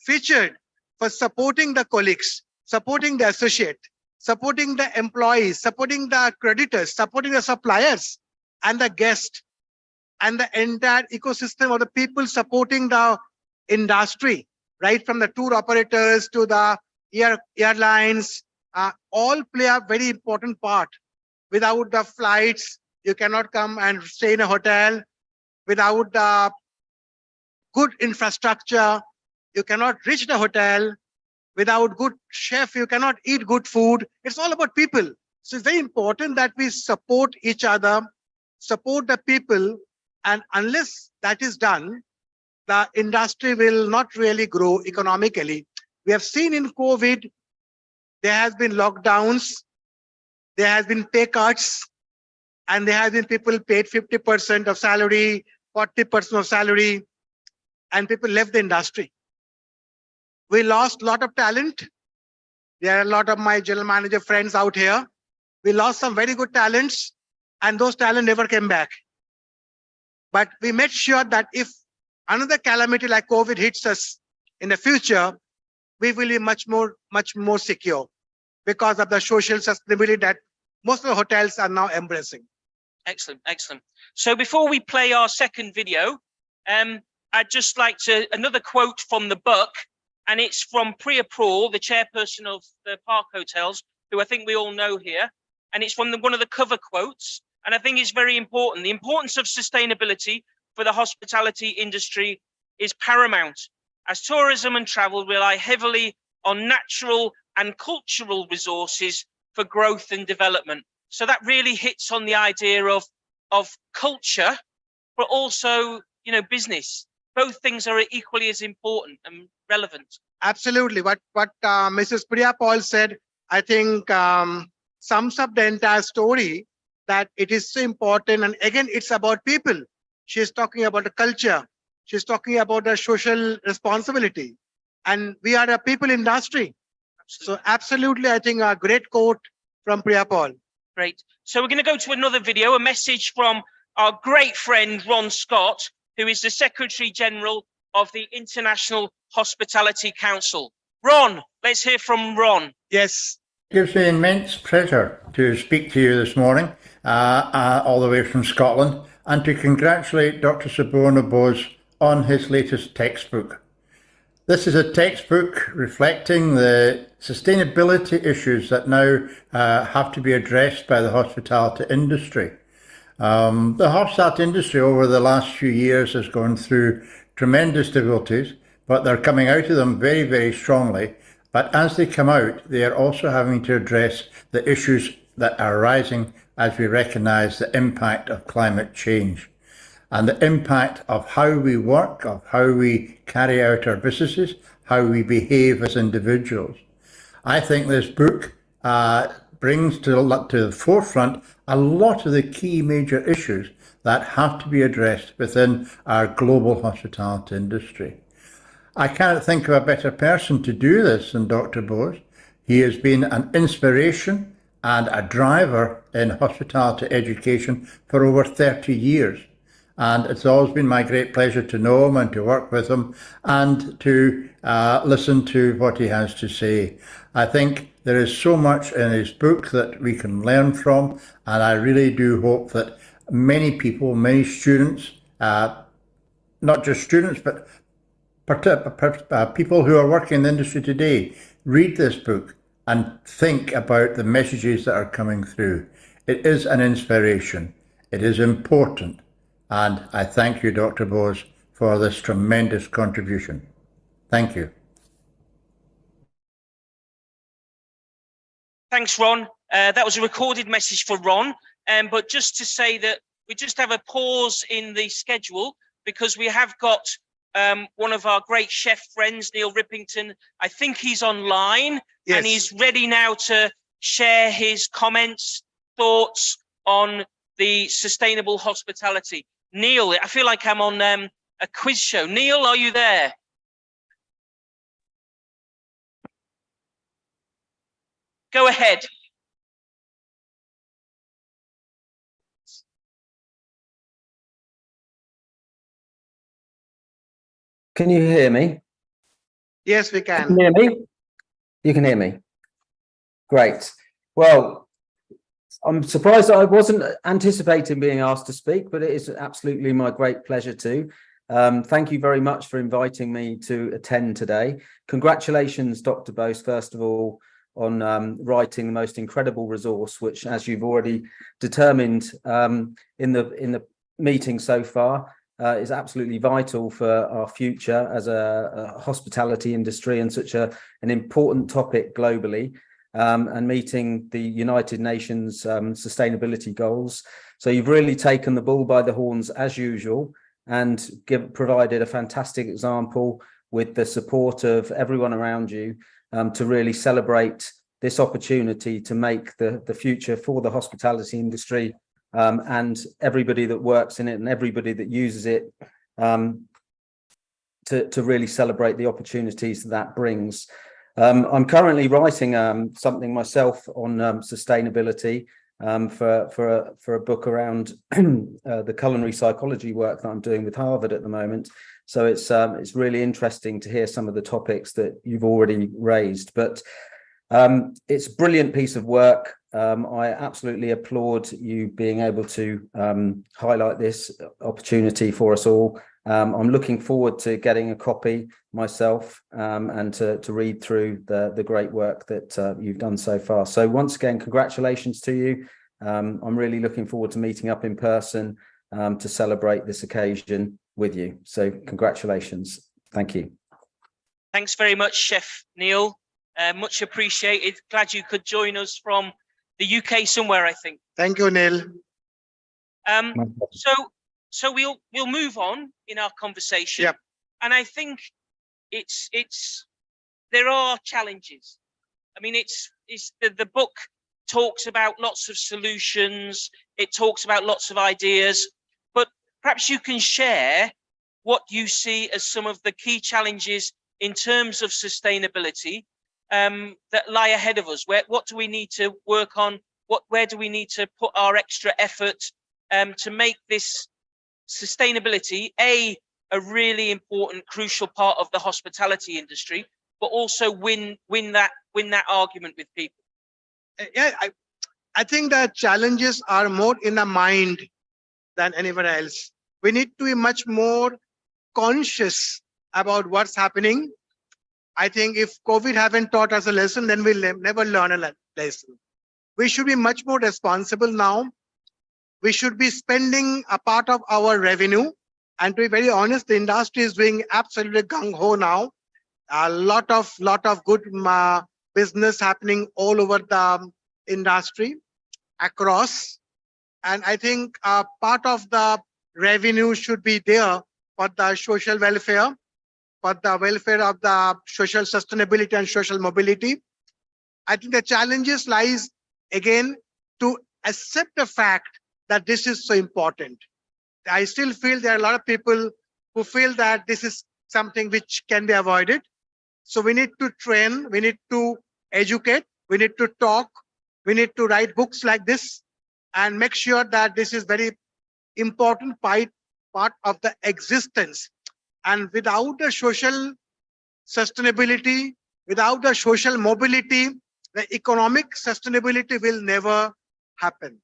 featured for supporting the colleagues, supporting the associate, supporting the employees, supporting the creditors, supporting the suppliers and the guest, and the entire ecosystem of the people supporting the industry, right from the tour operators to the airlines, all play a very important part. Without the flights, you cannot come and stay in a hotel. Without the good infrastructure, you cannot reach the hotel. Without good chef, you cannot eat good food. It's all about people. So it's very important that we support each other, support the people. And unless that is done, the industry will not really grow economically. We have seen in COVID, there has been lockdowns, there has been pay cuts, and there has been people paid 50% of salary, 40% of salary, and people left the industry. We lost a lot of talent. There are a lot of my general manager friends out here. We lost some very good talents, and those talents never came back. But we made sure that if another calamity like COVID hits us in the future, we will be much more secure because of the social sustainability that most of the hotels are now embracing. Excellent, excellent. So before we play our second video, I'd just like to, another quote from the book, and it's from Priya Prawl, the chairperson of the Park Hotels, who I think we all know here. And it's from one of the cover quotes. And I think it's very important. The importance of sustainability for the hospitality industry is paramount, as tourism and travel rely heavily on natural and cultural resources for growth and development. So that really hits on the idea of culture, but also, you know, business. Both things are equally as important and relevant. Absolutely. What Mrs. Priya Paul said, I think sums up the entire story, that it is so important. And again, it's about people. She's talking about the culture. She's talking about the social responsibility. And we are a people industry. So absolutely, I think a great quote from Priya Paul. Great. So we're going to go to another video, a message from our great friend, Ron Scott, who is the Secretary General of the International Hospitality Council. Ron, let's hear from Ron. Yes. It gives me immense pleasure to speak to you this morning, all the way from Scotland, and to congratulate Dr. Suborno Bose on his latest textbook. This is a textbook reflecting the sustainability issues that now have to be addressed by the hospitality industry. The hospitality industry over the last few years has gone through tremendous difficulties, but they're coming out of them very, very strongly. But as they come out, they are also having to address the issues that are arising as we recognise the impact of climate change and the impact of how we work, of how we carry out our businesses, how we behave as individuals. I think this book brings to the forefront a lot of the key major issues that have to be addressed within our global hospitality industry. I cannot think of a better person to do this than Dr. Bose. He has been an inspiration and a driver in hospitality education for over 30 years. And it's always been my great pleasure to know him and to work with him and to listen to what he has to say. I think there is so much in his book that we can learn from, and I really do hope that many people, many students, not just students, but people who are working in the industry today, read this book and think about the messages that are coming through. It is an inspiration. It is important. And I thank you, Dr. Bose, for this tremendous contribution. Thank you. Thanks, Ron. That was a recorded message for Ron. But just to say that we just have a pause in the schedule because we have got one of our great chef friends, Neil Rippington. I think he's online and he's ready now to share his comments, thoughts on the sustainable hospitality. Neil, I feel like I'm on a quiz show. Neil, are you there? Go ahead. Can you hear me? Yes, we can. Can you hear me? You can hear me. Great. Well, I'm surprised that I wasn't anticipating being asked to speak, but it is absolutely my great pleasure to. Thank you very much for inviting me to attend today. Congratulations, Dr. Bose, first of all, on writing the most incredible resource, which, as you've already determined in the meeting so far, is absolutely vital for our future as a hospitality industry and such an important topic globally. And meeting the United Nations sustainability goals. So you've really taken the bull by the horns as usual and provided a fantastic example with the support of everyone around you to really celebrate this opportunity to make the future for the hospitality industry and everybody that works in it and everybody that uses it to really celebrate the opportunities that brings. I'm currently writing something myself on sustainability for a book around the culinary psychology work that I'm doing with Harvard at the moment. So it's really interesting to hear some of the topics that you've already raised. But it's a brilliant piece of work. I absolutely applaud you being able to highlight this opportunity for us all. I'm looking forward to getting a copy myself and to read through the great work that you've done so far. So once again, congratulations to you. I'm really looking forward to meeting up in person to celebrate this occasion with you. So congratulations. Thank you. Thanks very much, Chef Neil. Much appreciated. Glad you could join us from the UK somewhere, I think. Thank you, Neil. So we'll move on in our conversation. Yep. And I think there are challenges. I mean, the book talks about lots of solutions. It talks about lots of ideas, but perhaps you can share what you see as some of the key challenges in terms of sustainability that lie ahead of us. What do we need to work on? Where do we need to put our extra effort to make this sustainability a really important, crucial part of the hospitality industry, but also win that argument with people? Yeah, I think that challenges are more in the mind than anywhere else. We need to be much more conscious about what's happening. I think if COVID haven't taught us a lesson, then we'll never learn a lesson. We should be much more responsible now. We should be spending a part of our revenue. And to be very honest, the industry is doing absolutely gung-ho now. A lot of good business happening all over the industry across. And I think part of the revenue should be there for the social welfare, for the welfare of the social sustainability and social mobility. I think the challenges lies again to accept the fact that this is so important. I still feel there are a lot of people who feel that this is something which can be avoided. So we need to train, we need to educate, we need to talk, we need to write books like this and make sure that this is very important part of the existence. And without the social sustainability, without the social mobility, the economic sustainability will never happen.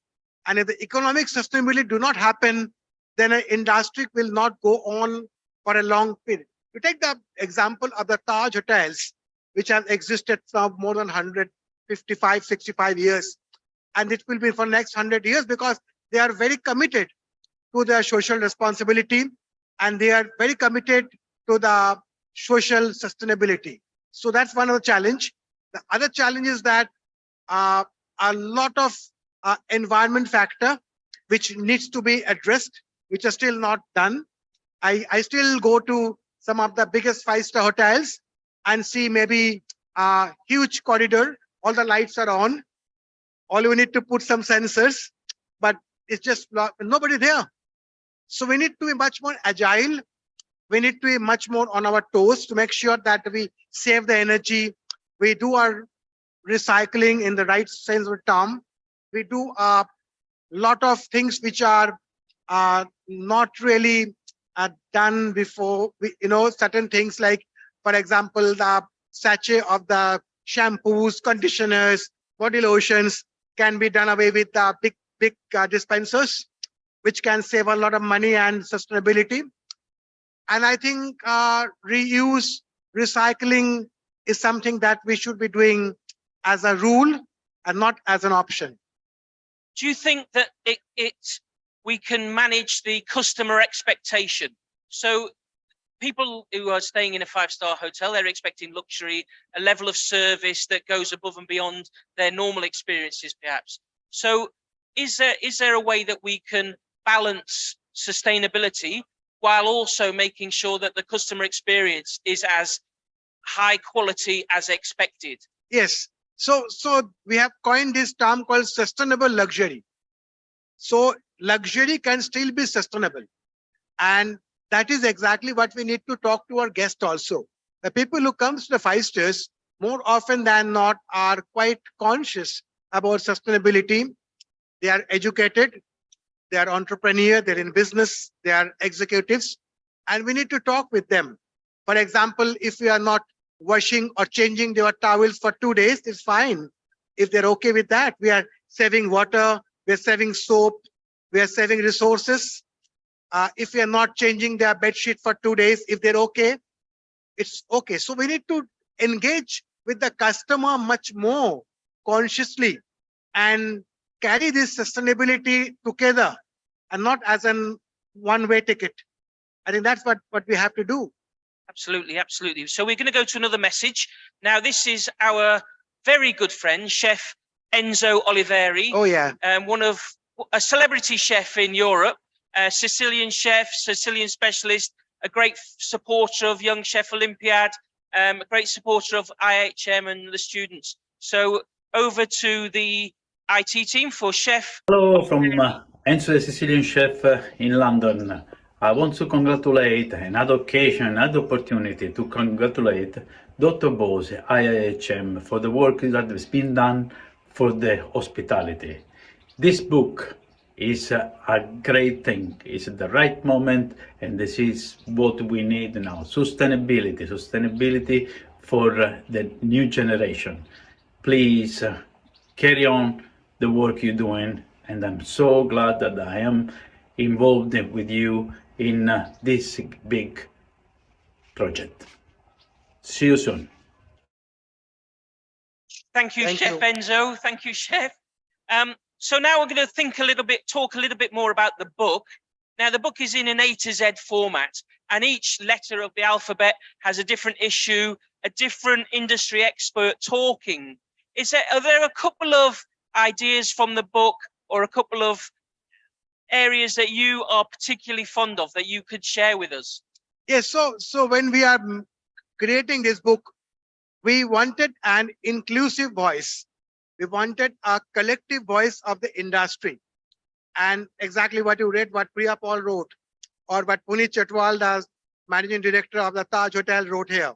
And if the economic sustainability do not happen, then an industry will not go on for a long period. You take the example of the Taj hotels, which have existed for more than 155, 65 years. And it will be for the next 100 years because they are very committed to their social responsibility and they are very committed to the social sustainability. So that's one of the challenge. The other challenge is that a lot of environment factor which needs to be addressed, which are still not done. I still go to some of the biggest 5-star hotels and see maybe a huge corridor, all the lights are on, all you need to put some sensors, but it's just nobody there. So we need to be much more agile. We need to be much more on our toes to make sure that we save the energy. We do our recycling in the right sense of the term. We do a lot of things which are not really done before. Certain things like, for example, the sachet of the shampoos, conditioners, body lotions can be done away with the big dispensers, which can save a lot of money and sustainability. And I think reuse, recycling is something that we should be doing as a rule and not as an option. Do you think that we can manage the customer expectation? So people who are staying in a 5-star hotel, they're expecting luxury, a level of service that goes above and beyond their normal experiences, perhaps. So is there a way that we can balance sustainability while also making sure that the customer experience is as high quality as expected? Yes. So we have coined this term called sustainable luxury. So luxury can still be sustainable. And that is exactly what we need to talk to our guests also. The people who comes to the 5 stars more often than not are quite conscious about sustainability. They are educated, they are entrepreneurs, they're in business, they are executives, and we need to talk with them. For example, if we are not washing or changing their towels for 2 days, it's fine. If they're okay with that, we are saving water, we're saving soap, we are saving resources. If we are not changing their bed sheet for 2 days, if they're okay, it's okay. So we need to engage with the customer much more consciously and carry this sustainability together and not as an one-way ticket. I think that's what we have to do. Absolutely, absolutely. So we're going to go to another message. Now, this is our very good friend, Chef Enzo Oliveri. Oh yeah. One of a celebrity chef in Europe, a Sicilian chef, Sicilian specialist, a great supporter of Young Chef Olympiad, a great supporter of IHM and the students. So over to the IT team for Chef. Hello from Enzo, the Sicilian chef in London. I want to congratulate another occasion, another opportunity to congratulate Dr. Bose, IIHM, for the work that has been done for the hospitality. This book is a great thing. It's the right moment, and this is what we need now. Sustainability for the new generation. Please carry on the work you're doing, and I'm so glad that I am involved with you in this big project. See you soon. Thank you, Chef Enzo. Thank you, Chef. So now we're going to talk a little bit more about the book. Now, the book is in an A to Z format, and each letter of the alphabet has a different issue, a different industry expert talking. Are there a couple of ideas from the book or a couple of areas that you are particularly fond of that you could share with us? Yes, so when we are creating this book, we wanted an inclusive voice. We wanted a collective voice of the industry. And exactly what you read, what Priya Paul wrote, or what Puneet Chatwal, the managing director of the Taj Hotel, wrote here.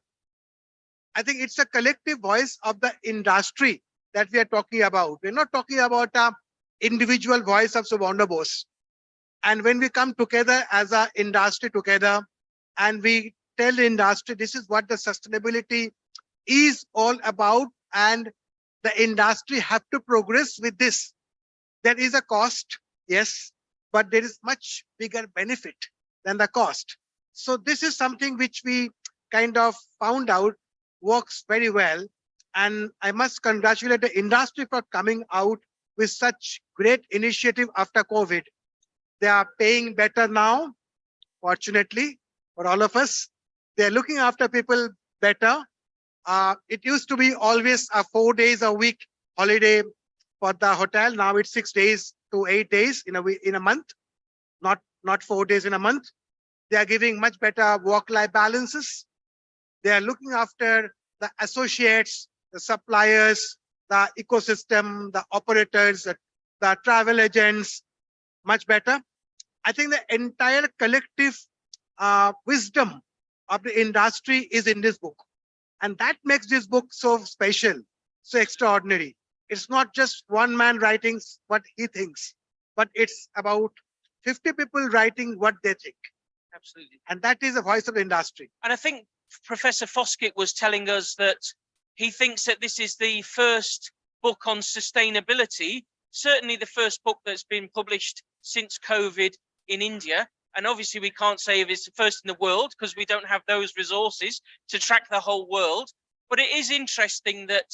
I think it's a collective voice of the industry that we are talking about. We're not talking about an individual voice of Suborno Bose. And when we come together as an industry together, and we tell the industry this is what the sustainability is all about, and the industry have to progress with this. There is a cost, yes, but there is much bigger benefit than the cost. So this is something which we kind of found out works very well. And I must congratulate the industry for coming out with such great initiative after COVID. They are paying better now, fortunately, for all of us. They're looking after people better. It used to be always a 4 days a week holiday for the hotel. Now it's 6 days to 8 days in a month, not 4 days in a month. They are giving much better work-life balances. They are looking after the associates, the suppliers, the ecosystem, the operators, the travel agents, much better. I think the entire collective wisdom of the industry is in this book. And that makes this book so special, so extraordinary. It's not just one man writing what he thinks, but it's about 50 people writing what they think. Absolutely. And that is the voice of the industry. And I think Professor Foskett was telling us that he thinks that this is the first book on sustainability, certainly the first book that's been published since COVID in India. And obviously we can't say if it's the first in the world because we don't have those resources to track the whole world. But it is interesting that,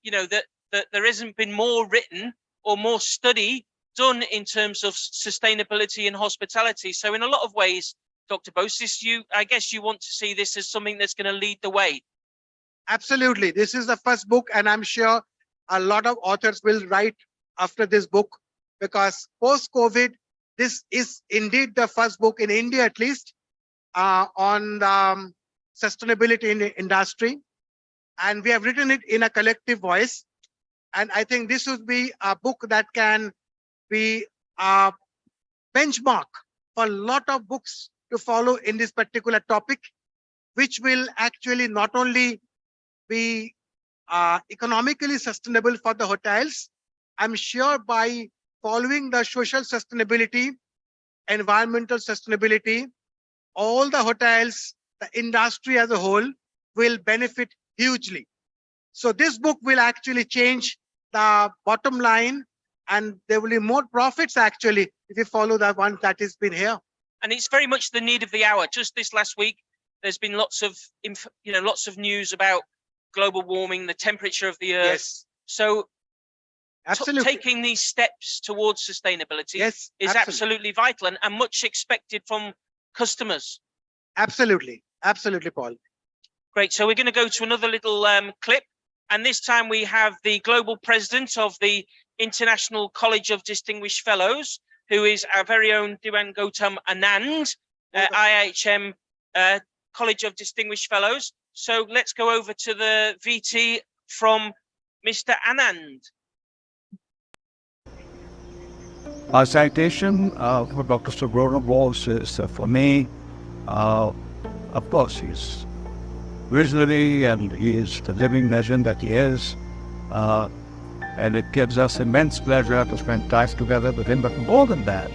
you know, that there hasn't been more written or more study done in terms of sustainability and hospitality. So in a lot of ways, Dr. Bose, I guess you want to see this as something that's going to lead the way. Absolutely. This is the first book, and I'm sure a lot of authors will write after this book, because post-COVID, this is indeed the first book in India, at least, on sustainability in the industry. And we have written it in a collective voice. And I think this would be a book that can be a benchmark for a lot of books to follow in this particular topic, which will actually not only be economically sustainable for the hotels. I'm sure by following the social sustainability, environmental sustainability, all the hotels, the industry as a whole will benefit hugely. So this book will actually change the bottom line, and there will be more profits actually if you follow the one that has been here. And it's very much the need of the hour. Just this last week, there's been lots of news about global warming, the temperature of the earth. Yes. So absolutely, taking these steps towards sustainability is absolutely vital and much expected from customers. Absolutely, absolutely, Paul. Great. So we're going to go to another little clip, And this time we have the global president of the International College of Distinguished Fellows, who is our very own Diwan Gautam Anand, IIHM College of Distinguished Fellows. So let's go over to the VT from Mr. Anand. Our citation for Dr. Subrona Bose is for me, of course, he's visionary and he is the living legend that he is. And it gives us immense pleasure to spend time together with him. But more than that,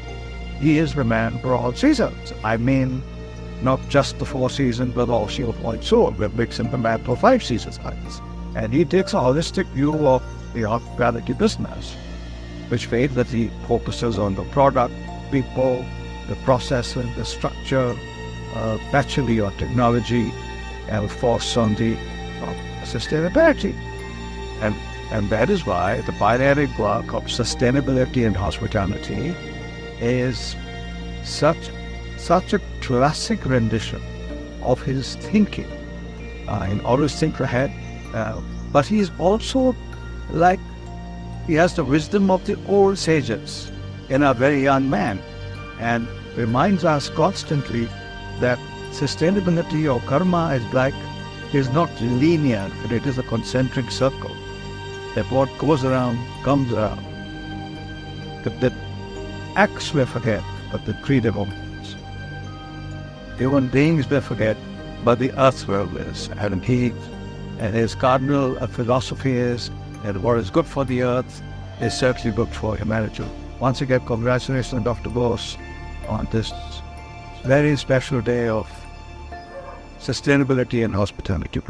he is the man for all seasons. I mean, not just the 4 seasons, but also what makes him the man for 5 seasons. And he takes a holistic view of the hospitality business, which means that he focuses on the product, people, the process and the structure, naturally on technology, and of course on the sustainability. And that is why the binary block of sustainability and hospitality is such a classic rendition of his thinking. In always think ahead, but he is also like, he has the wisdom of the old sages in a very young man, and reminds us constantly that sustainability or karma is not linear, but it is a concentric circle. That what goes around comes around. That acts we forget, but the tree develops. Human beings we forget, but the earth will is. And his cardinal philosophy is that what is good for the earth is certainly good for humanity. Once again, congratulations, Dr. Bose, on this very special day of sustainability and hospitality.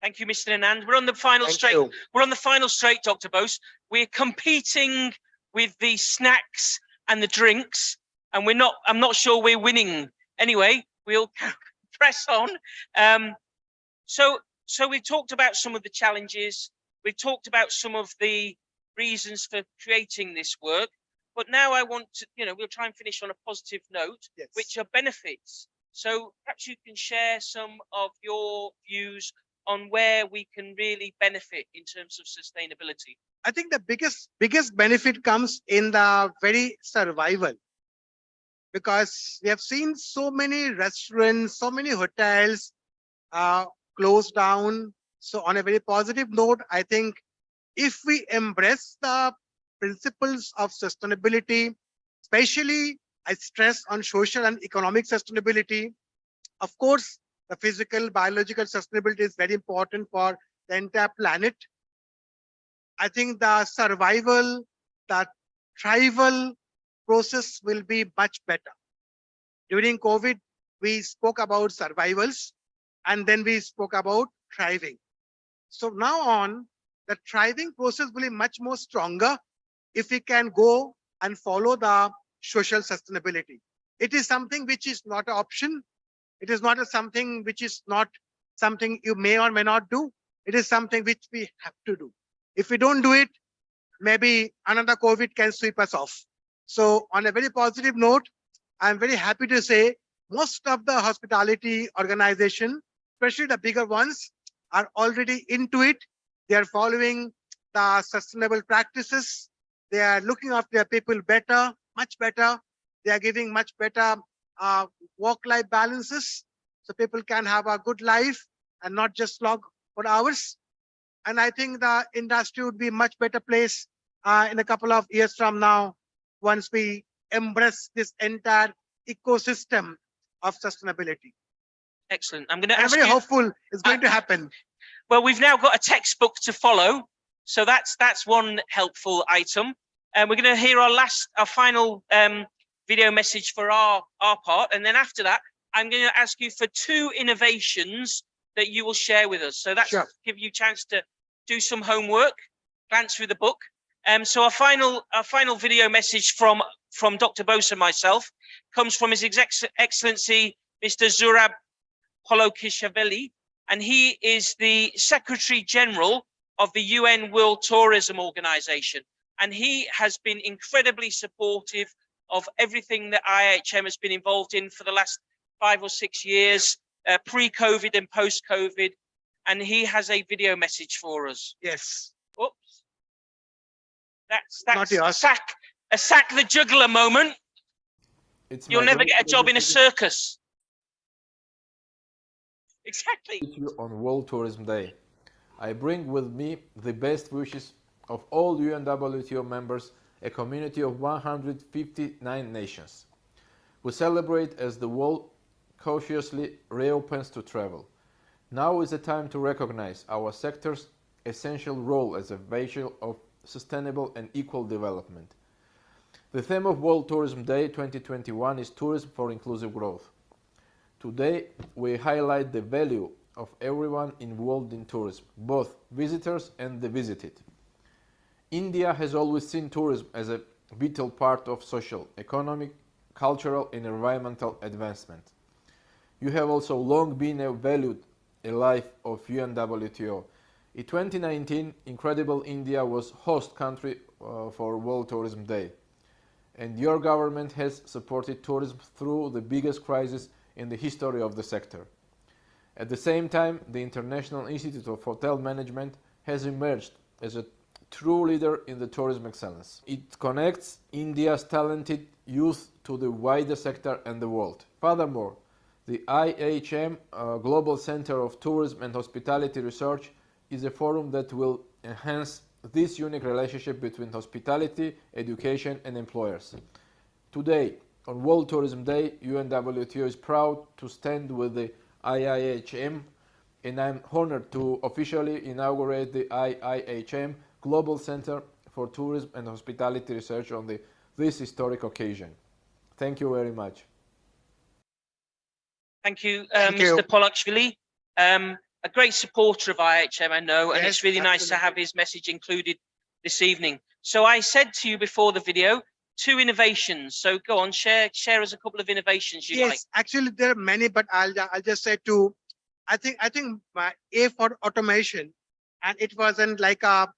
Thank you, Mr. Anand. We're on the final straight. We're on the final straight, Dr. Bose. We're competing with the snacks and the drinks, and I'm not sure we're winning. Anyway, we'll press on. So we've talked about some of the challenges. We've talked about some of the reasons for creating this work. But now I want to, we'll try and finish on a positive note, which are benefits. So perhaps you can share some of your views on where we can really benefit in terms of sustainability. I think the biggest benefit comes in the very survival, because we have seen so many restaurants, so many hotels close down. So on a very positive note, I think if we embrace the principles of sustainability, especially I stress on social and economic sustainability, of course, the physical, biological sustainability is very important for the entire planet. I think the survival, the thrival process will be much better. During COVID, we spoke about survivals, and then we spoke about thriving. So now on, the thriving process will be much more stronger if we can go and follow the social sustainability. It is something which is not an option. It is not something which is not something you may or may not do. It is something which we have to do. If we don't do it, maybe another COVID can sweep us off. So on a very positive note, I'm very happy to say most of the hospitality organizations, especially the bigger ones, are already into it. They are following the sustainable practices. They are looking after their people better, much better. They are giving much better work-life balances, so people can have a good life and not just log for hours. And I think the industry would be much better place in a couple of years from now, once we embrace this entire ecosystem of sustainability. Excellent. I'm very hopeful it's going to happen. Well, we've now got a textbook to follow, so that's one helpful item. And we're going to hear our final video message for our part, and then after that, I'm going to ask you for 2 innovations that you will share with us. So that's give you a chance to do some homework, glance through the book. So our final video message from Dr. Bose and myself comes from His Excellency Mr. Zurab Polokishvili, and he is the Secretary General of the UN World Tourism Organization, and he has been incredibly supportive of everything that IIHM has been involved in for the last 5 or 6 years, pre-COVID and post-COVID. and he has a video message for us. Yes. Oops. That's Not yours. a sack the juggler moment. You'll never get a job in a circus. Exactly. On World Tourism Day. I bring with me the best wishes of all UNWTO members, a community of 159 nations. We celebrate as the world cautiously reopens to travel. Now is the time to recognize our sector's essential role as a vessel of sustainable and equal development. The theme of World Tourism Day 2021 is Tourism for Inclusive Growth. Today, we highlight the value of everyone involved in tourism, both visitors and the visited. India has always seen tourism as a vital part of social, economic, cultural and environmental advancement. You have also long been a valued ally of UNWTO. In 2019, Incredible India was host country for World Tourism Day. And your government has supported tourism through the biggest crisis in the history of the sector. At the same time, the International Institute of Hotel Management has emerged as a true leader in the tourism excellence. It connects India's talented youth to the wider sector and the world. Furthermore, the IHM Global Center of Tourism and Hospitality Research is a forum that will enhance this unique relationship between hospitality, education and employers. Today, on World Tourism Day, UNWTO is proud to stand with the IIHM, and I'm honored to officially inaugurate the IIHM Global Center for Tourism and Hospitality Research on this historic occasion. Thank you very much. Thank you, Mr. Polakshvili. A great supporter of IHM, I know, and it's really nice to have his message included this evening. So I said to you before the video, 2 innovations. So go on, share us a couple of innovations you like. Yes, actually there are many, but I'll just say 2. I think my A for automation, and it wasn't like a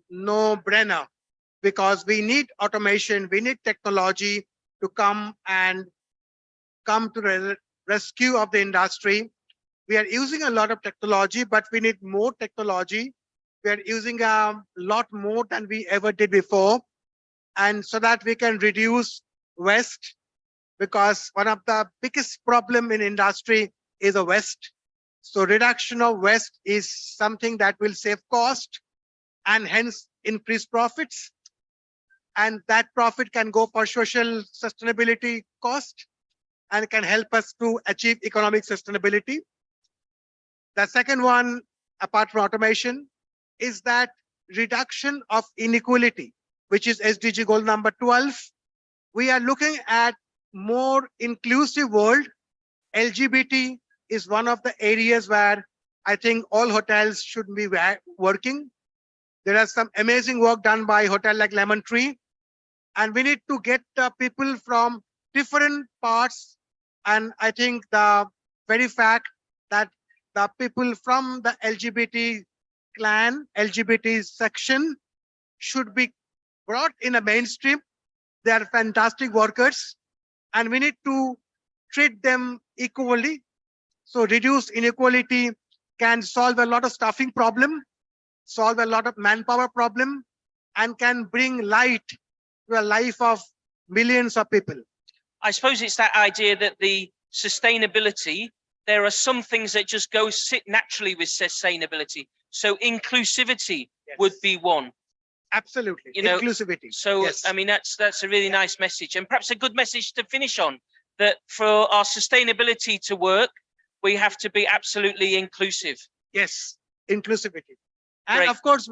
no-brainer, because we need automation, we need technology to come to the rescue of the industry. We are using a lot of technology, but we need more technology. We are using a lot more than we ever did before, and so that we can reduce waste, because one of the biggest problem in industry is the waste. So reduction of waste is something that will save cost and hence increase profits, and that profit can go for social sustainability cost and can help us to achieve economic sustainability. The second one, apart from automation, is that reduction of inequality, which is SDG goal number 12. We are looking at more inclusive world. LGBT is one of the areas where I think all hotels should be working. There are some amazing work done by hotel like Lemon Tree, and we need to get people from different parts. And I think the very fact that the people from the LGBT clan, LGBT section should be brought in a mainstream. They are fantastic workers, and we need to treat them equally. So reduce inequality can solve a lot of staffing problem, solve a lot of manpower problem, and can bring light to a life of millions of people. I suppose it's that idea that the sustainability, there are some things that just sit naturally with sustainability. So inclusivity would be one. Absolutely, you know, inclusivity. So yes. I mean, that's a really nice message, and perhaps a good message to finish on, that for our sustainability to work, we have to be absolutely inclusive. Yes, inclusivity. And Great. of course,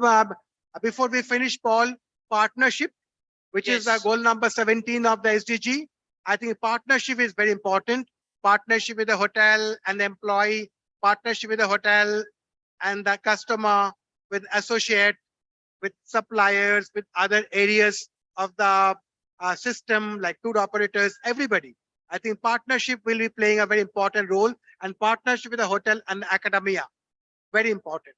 before we finish, Paul, partnership, which is goal number 17 of the SDG. I think partnership is very important. Partnership with the hotel and the employee, partnership with the hotel and the customer, with associate, with suppliers, with other areas of the system like tour operators, everybody. I think partnership will be playing a very important role, and partnership with the hotel and the academia, very important.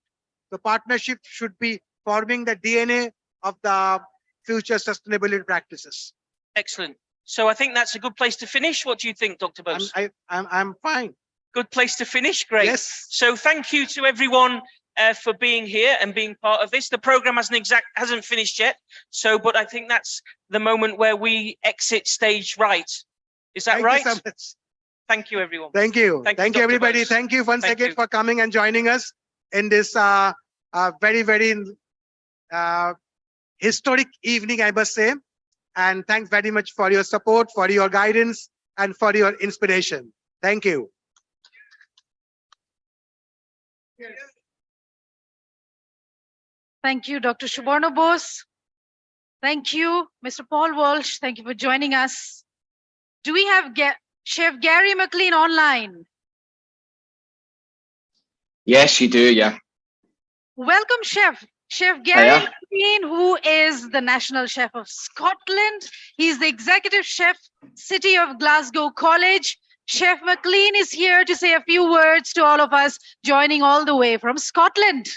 The partnership should be forming the DNA of the future sustainability practices. Excellent. So I think that's a good place to finish. What do you think, Dr. Bose? I'm fine. Good place to finish. Great. Yes. So thank you to everyone for being here and being part of this. The program hasn't finished yet. So, but I think that's the moment where we exit stage right. Is that right? Thank you so much. Thank you, everyone. Thank you. Thank you, Thank you, Dr. everybody. Bose. Thank you once Thank again you. for coming and joining us in this very, very historic evening, I must say. And thanks very much for your support, for your guidance, and for your inspiration. Thank you. Thank you, Dr. Subarna Bose. Thank you, Mr. Paul Walsh. Thank you for joining us. Do we have Chef Gary McLean online? Yes, you do, yeah. Welcome, Chef. Chef Gary Hiya. McLean, who is the National Chef of Scotland. He's the Executive Chef, City of Glasgow College. Chef McLean is here to say a few words to all of us joining all the way from Scotland.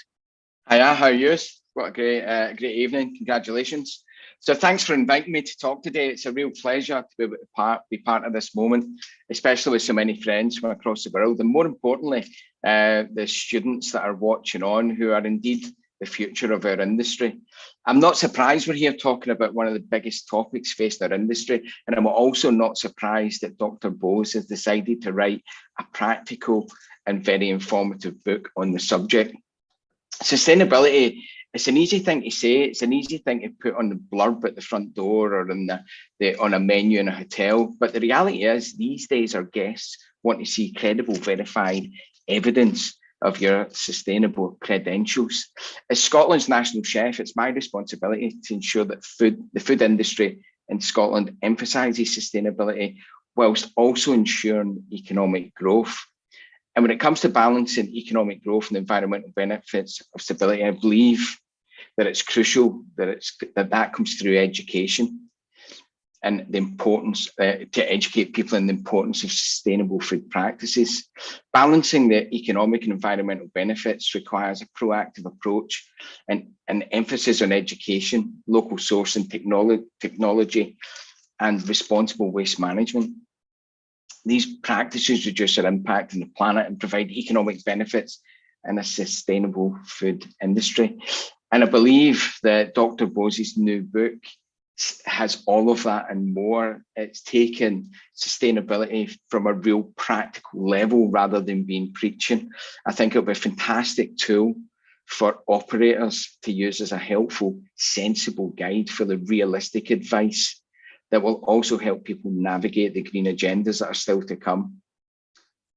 Hiya, how are you? What a great evening. Congratulations. So thanks for inviting me to talk today. It's a real pleasure to be able to be part of this moment, especially with so many friends from across the world. And more importantly, the students that are watching on, who are indeed the future of our industry. I'm not surprised we're here talking about one of the biggest topics facing our industry. And I'm also not surprised that Dr. Bose has decided to write a practical and very informative book on the subject. Sustainability, it's an easy thing to say, it's an easy thing to put on the blurb at the front door or on a menu in a hotel. But the reality is, these days our guests want to see credible, verified evidence of your sustainable credentials. As Scotland's national chef, it's my responsibility to ensure that the food industry in Scotland emphasises sustainability whilst also ensuring economic growth. And when it comes to balancing economic growth and environmental benefits of stability, I believe that it's crucial that comes through education and the importance to educate people in the importance of sustainable food practices. Balancing the economic and environmental benefits requires a proactive approach and an emphasis on education, local sourcing, technology, and responsible waste management. These practices reduce our impact on the planet and provide economic benefits in a sustainable food industry. And I believe that Dr. Bose's new book has all of that and more. It's taken sustainability from a real practical level rather than being preaching. I think it'll be a fantastic tool for operators to use as a helpful, sensible guide for the realistic advice that will also help people navigate the green agendas that are still to come,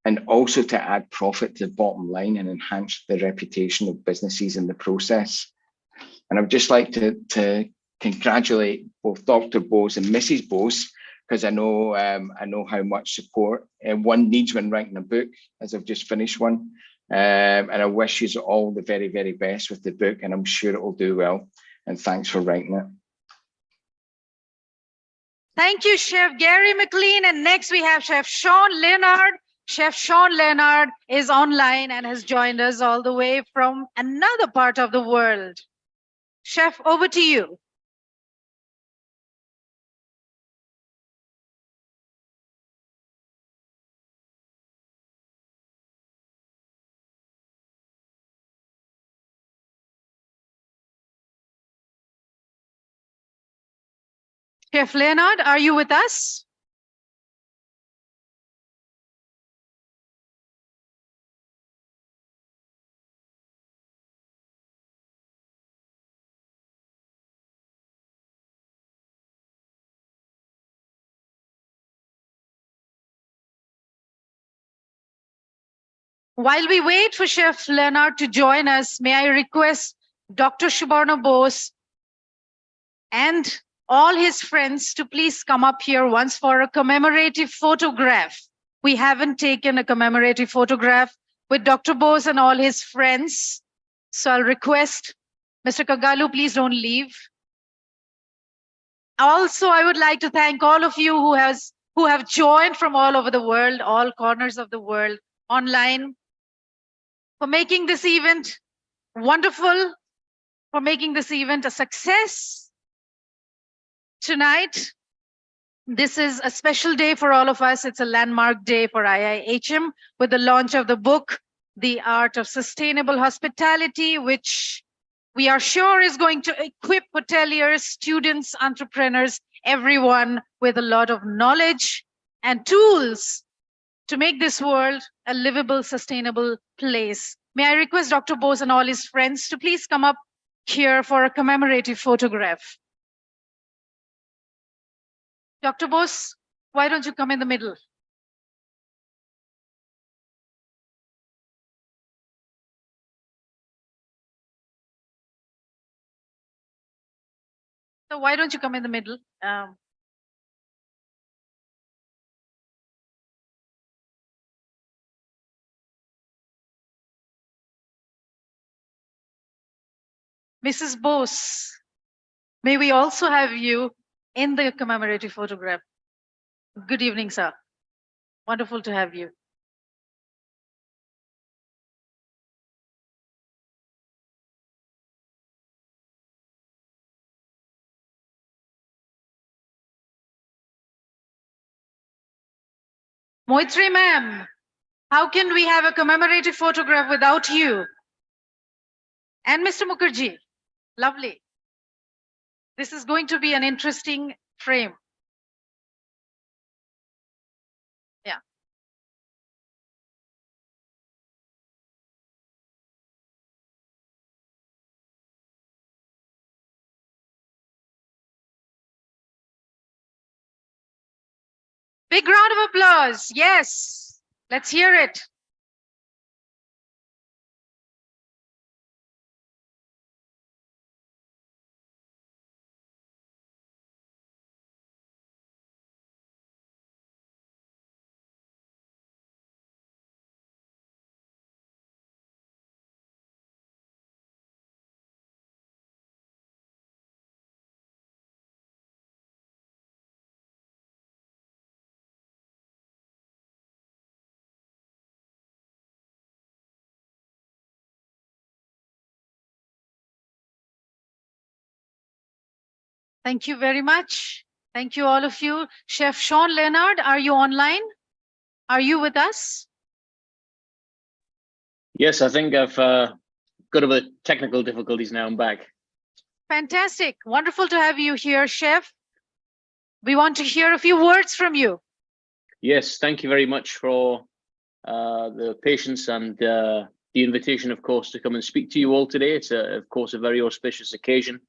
and also to add profit to the bottom line and enhance the reputation of businesses in the process. And I'd just like to congratulate both Dr. Bose and Mrs. Bose, because I know how much support one needs when writing a book, as I've just finished one. And I wish you all the very, very best with the book, and I'm sure it will do well. And thanks for writing it. Thank you, Chef Gary McLean. And next we have Chef Sean Leonard. Chef Sean Leonard is online and has joined us all the way from another part of the world. Chef, over to you. Chef Leonard, are you with us? While we wait for Chef Leonard to join us, may I request Dr. Subarna Bose and all his friends to please come up here once for a commemorative photograph. We haven't taken a commemorative photograph with Dr. Bose and all his friends. So I'll request Mr. Kagalu, please don't leave. Also, I would like to thank all of you who have joined from all over the world, all corners of the world online, for making this event wonderful, for making this event a success. Tonight, This is a special day for all of us. It's a landmark day for IIHM with the launch of the book, The Art of Sustainable Hospitality, which we are sure is going to equip hoteliers, students, entrepreneurs, everyone with a lot of knowledge and tools to make this world a livable, sustainable place. May I request Dr. Bose and all his friends to please come up here for a commemorative photograph. Dr. Bose, why don't you come in the middle? So why don't you come in the middle? Mrs. Bose, may we also have you in the commemorative photograph? Good evening, sir. Wonderful to have you. Moitri ma'am, how can we have a commemorative photograph without you? And Mr. Mukherjee, lovely. This is going to be an interesting frame. Yeah. Big round of applause. Yes, let's hear it. Thank you very much. Thank you, all of you. Chef Sean Leonard, are you online? Are you with us? Yes, I think I've got over technical difficulties now. I'm back. Fantastic. Wonderful to have you here, Chef. We want to hear a few words from you. Yes, thank you very much for the patience and the invitation, of course, to come and speak to you all today. It's, of course, a very auspicious occasion,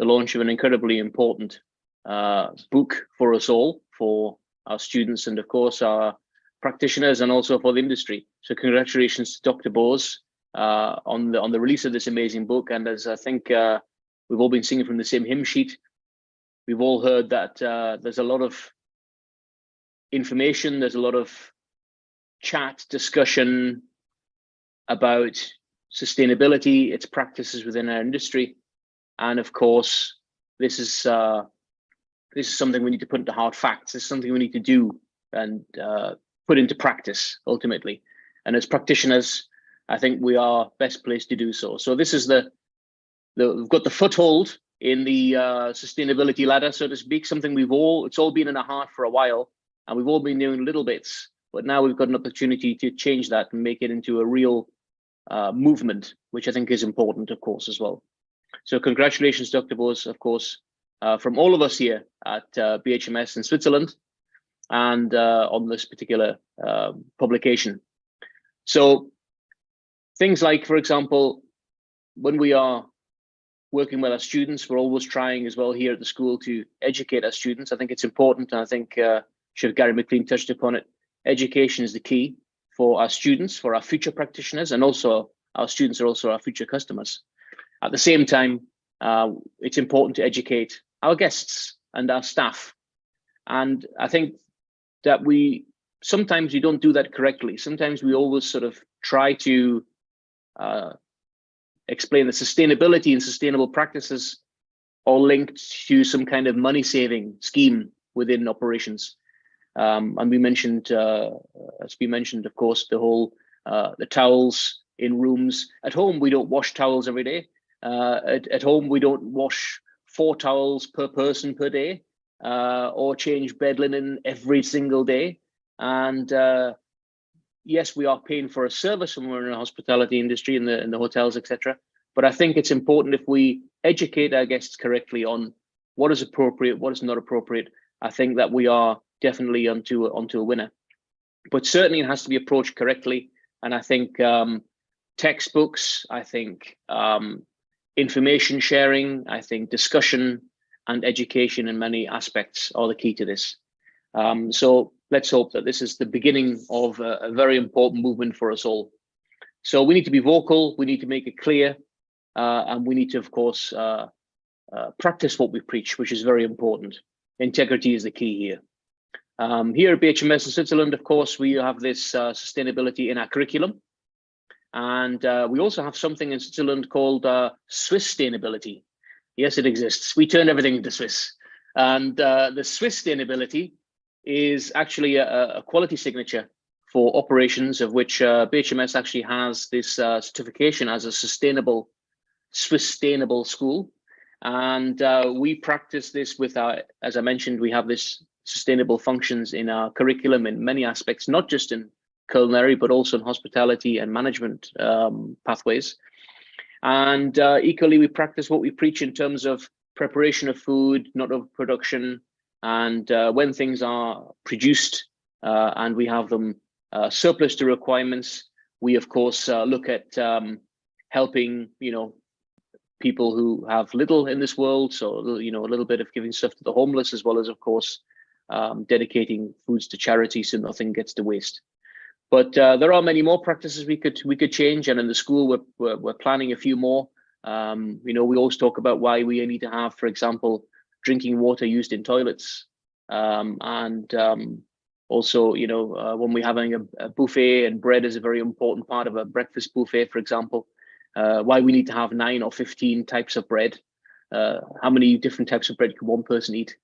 the launch of an incredibly important book for us all, for our students and, of course, our practitioners and also for the industry. So congratulations to Dr. Bose on the release of this amazing book. And as I think we've all been singing from the same hymn sheet, we've all heard that there's a lot of information, there's a lot of chat, discussion about sustainability, its practices within our industry. And of course, this is something we need to put into hard facts. It's something we need to do and put into practice ultimately. And as practitioners, I think we are best placed to do so. So this is we've got the foothold in the sustainability ladder, so to speak, something it's all been in our heart for a while, and we've all been doing little bits, but now we've got an opportunity to change that and make it into a real movement, which I think is important, of course, as well. So congratulations, Dr. Bose, of course, from all of us here at BHMS in Switzerland and on this particular publication. So things like, for example, when we are working with our students, we're always trying as well here at the school to educate our students. I think it's important, and I think Chef Gary McLean touched upon it. Education is the key for our students, for our future practitioners, and also our students are also our future customers. At the same time, it's important to educate our guests and our staff. And I think that sometimes we don't do that correctly. Sometimes we always sort of try to explain that sustainability and sustainable practices are linked to some kind of money-saving scheme within operations. And we mentioned, as we mentioned, of course, the towels in rooms. At home, we don't wash towels every day. At home, we don't wash 4 towels per person per day. or change bed linen every single day. And yes, we are paying for a service when we're in the hospitality industry, in the hotels, etc. But I think it's important, if we educate our guests correctly on what is appropriate, what is not appropriate, I think that we are definitely onto a winner. But certainly it has to be approached correctly. And I think textbooks, I think information sharing, I think discussion and education in many aspects are the key to this. So let's hope that this is the beginning of a very important movement for us all. So we need to be vocal, we need to make it clear, and we need to, of course, practice what we preach, which is very important. Integrity is the key here. Here at BHMS in Switzerland, of course, we have this sustainability in our curriculum. And we also have something in Switzerland called Swiss sustainability. Yes, it exists. We turn everything into Swiss. And the Swiss sustainability is actually a quality signature for operations, of which BHMS actually has this certification as a sustainable, Swiss sustainable school. And we practice this with our, as I mentioned, we have this sustainable functions in our curriculum in many aspects, not just in culinary, but also in hospitality and management pathways. And equally, we practice what we preach in terms of preparation of food, not of production. And when things are produced and we have them surplus to requirements, we of course look at helping, people who have little in this world. So, a little bit of giving stuff to the homeless, as well as, of course, dedicating foods to charity so nothing gets to waste. But there are many more practices we could change, and in the school we're planning a few more. We always talk about why we need to have, for example, drinking water used in toilets, and also, when we're having a buffet, and bread is a very important part of a breakfast buffet, for example. Why we need to have 9 or 15 types of bread. How many different types of bread can one person eat?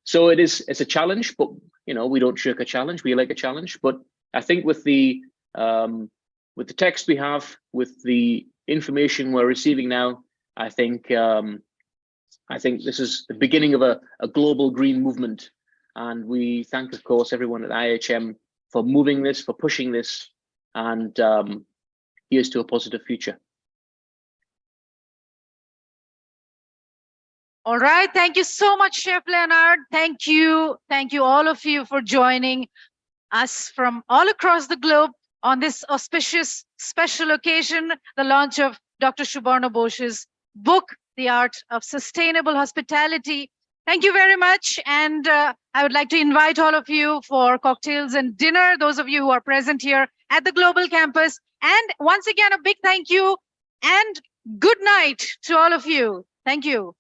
So it's a challenge, but we don't shirk a challenge. We like a challenge. But I think with the text we have, with the information we're receiving now, I think this is the beginning of a global green movement. And we thank, of course, everyone at IHM for moving this, for pushing this, and here's to a positive future. All right. Thank you so much, Chef Leonard. Thank you. Thank you, all of you, for joining us from all across the globe on this auspicious special occasion, the launch of Dr. Subarna Bose's book, The Art of Sustainable Hospitality. Thank you very much. And I would like to invite all of you for cocktails and dinner, those of you who are present here at the Global Campus. And once again, a big thank you and good night to all of you. Thank you.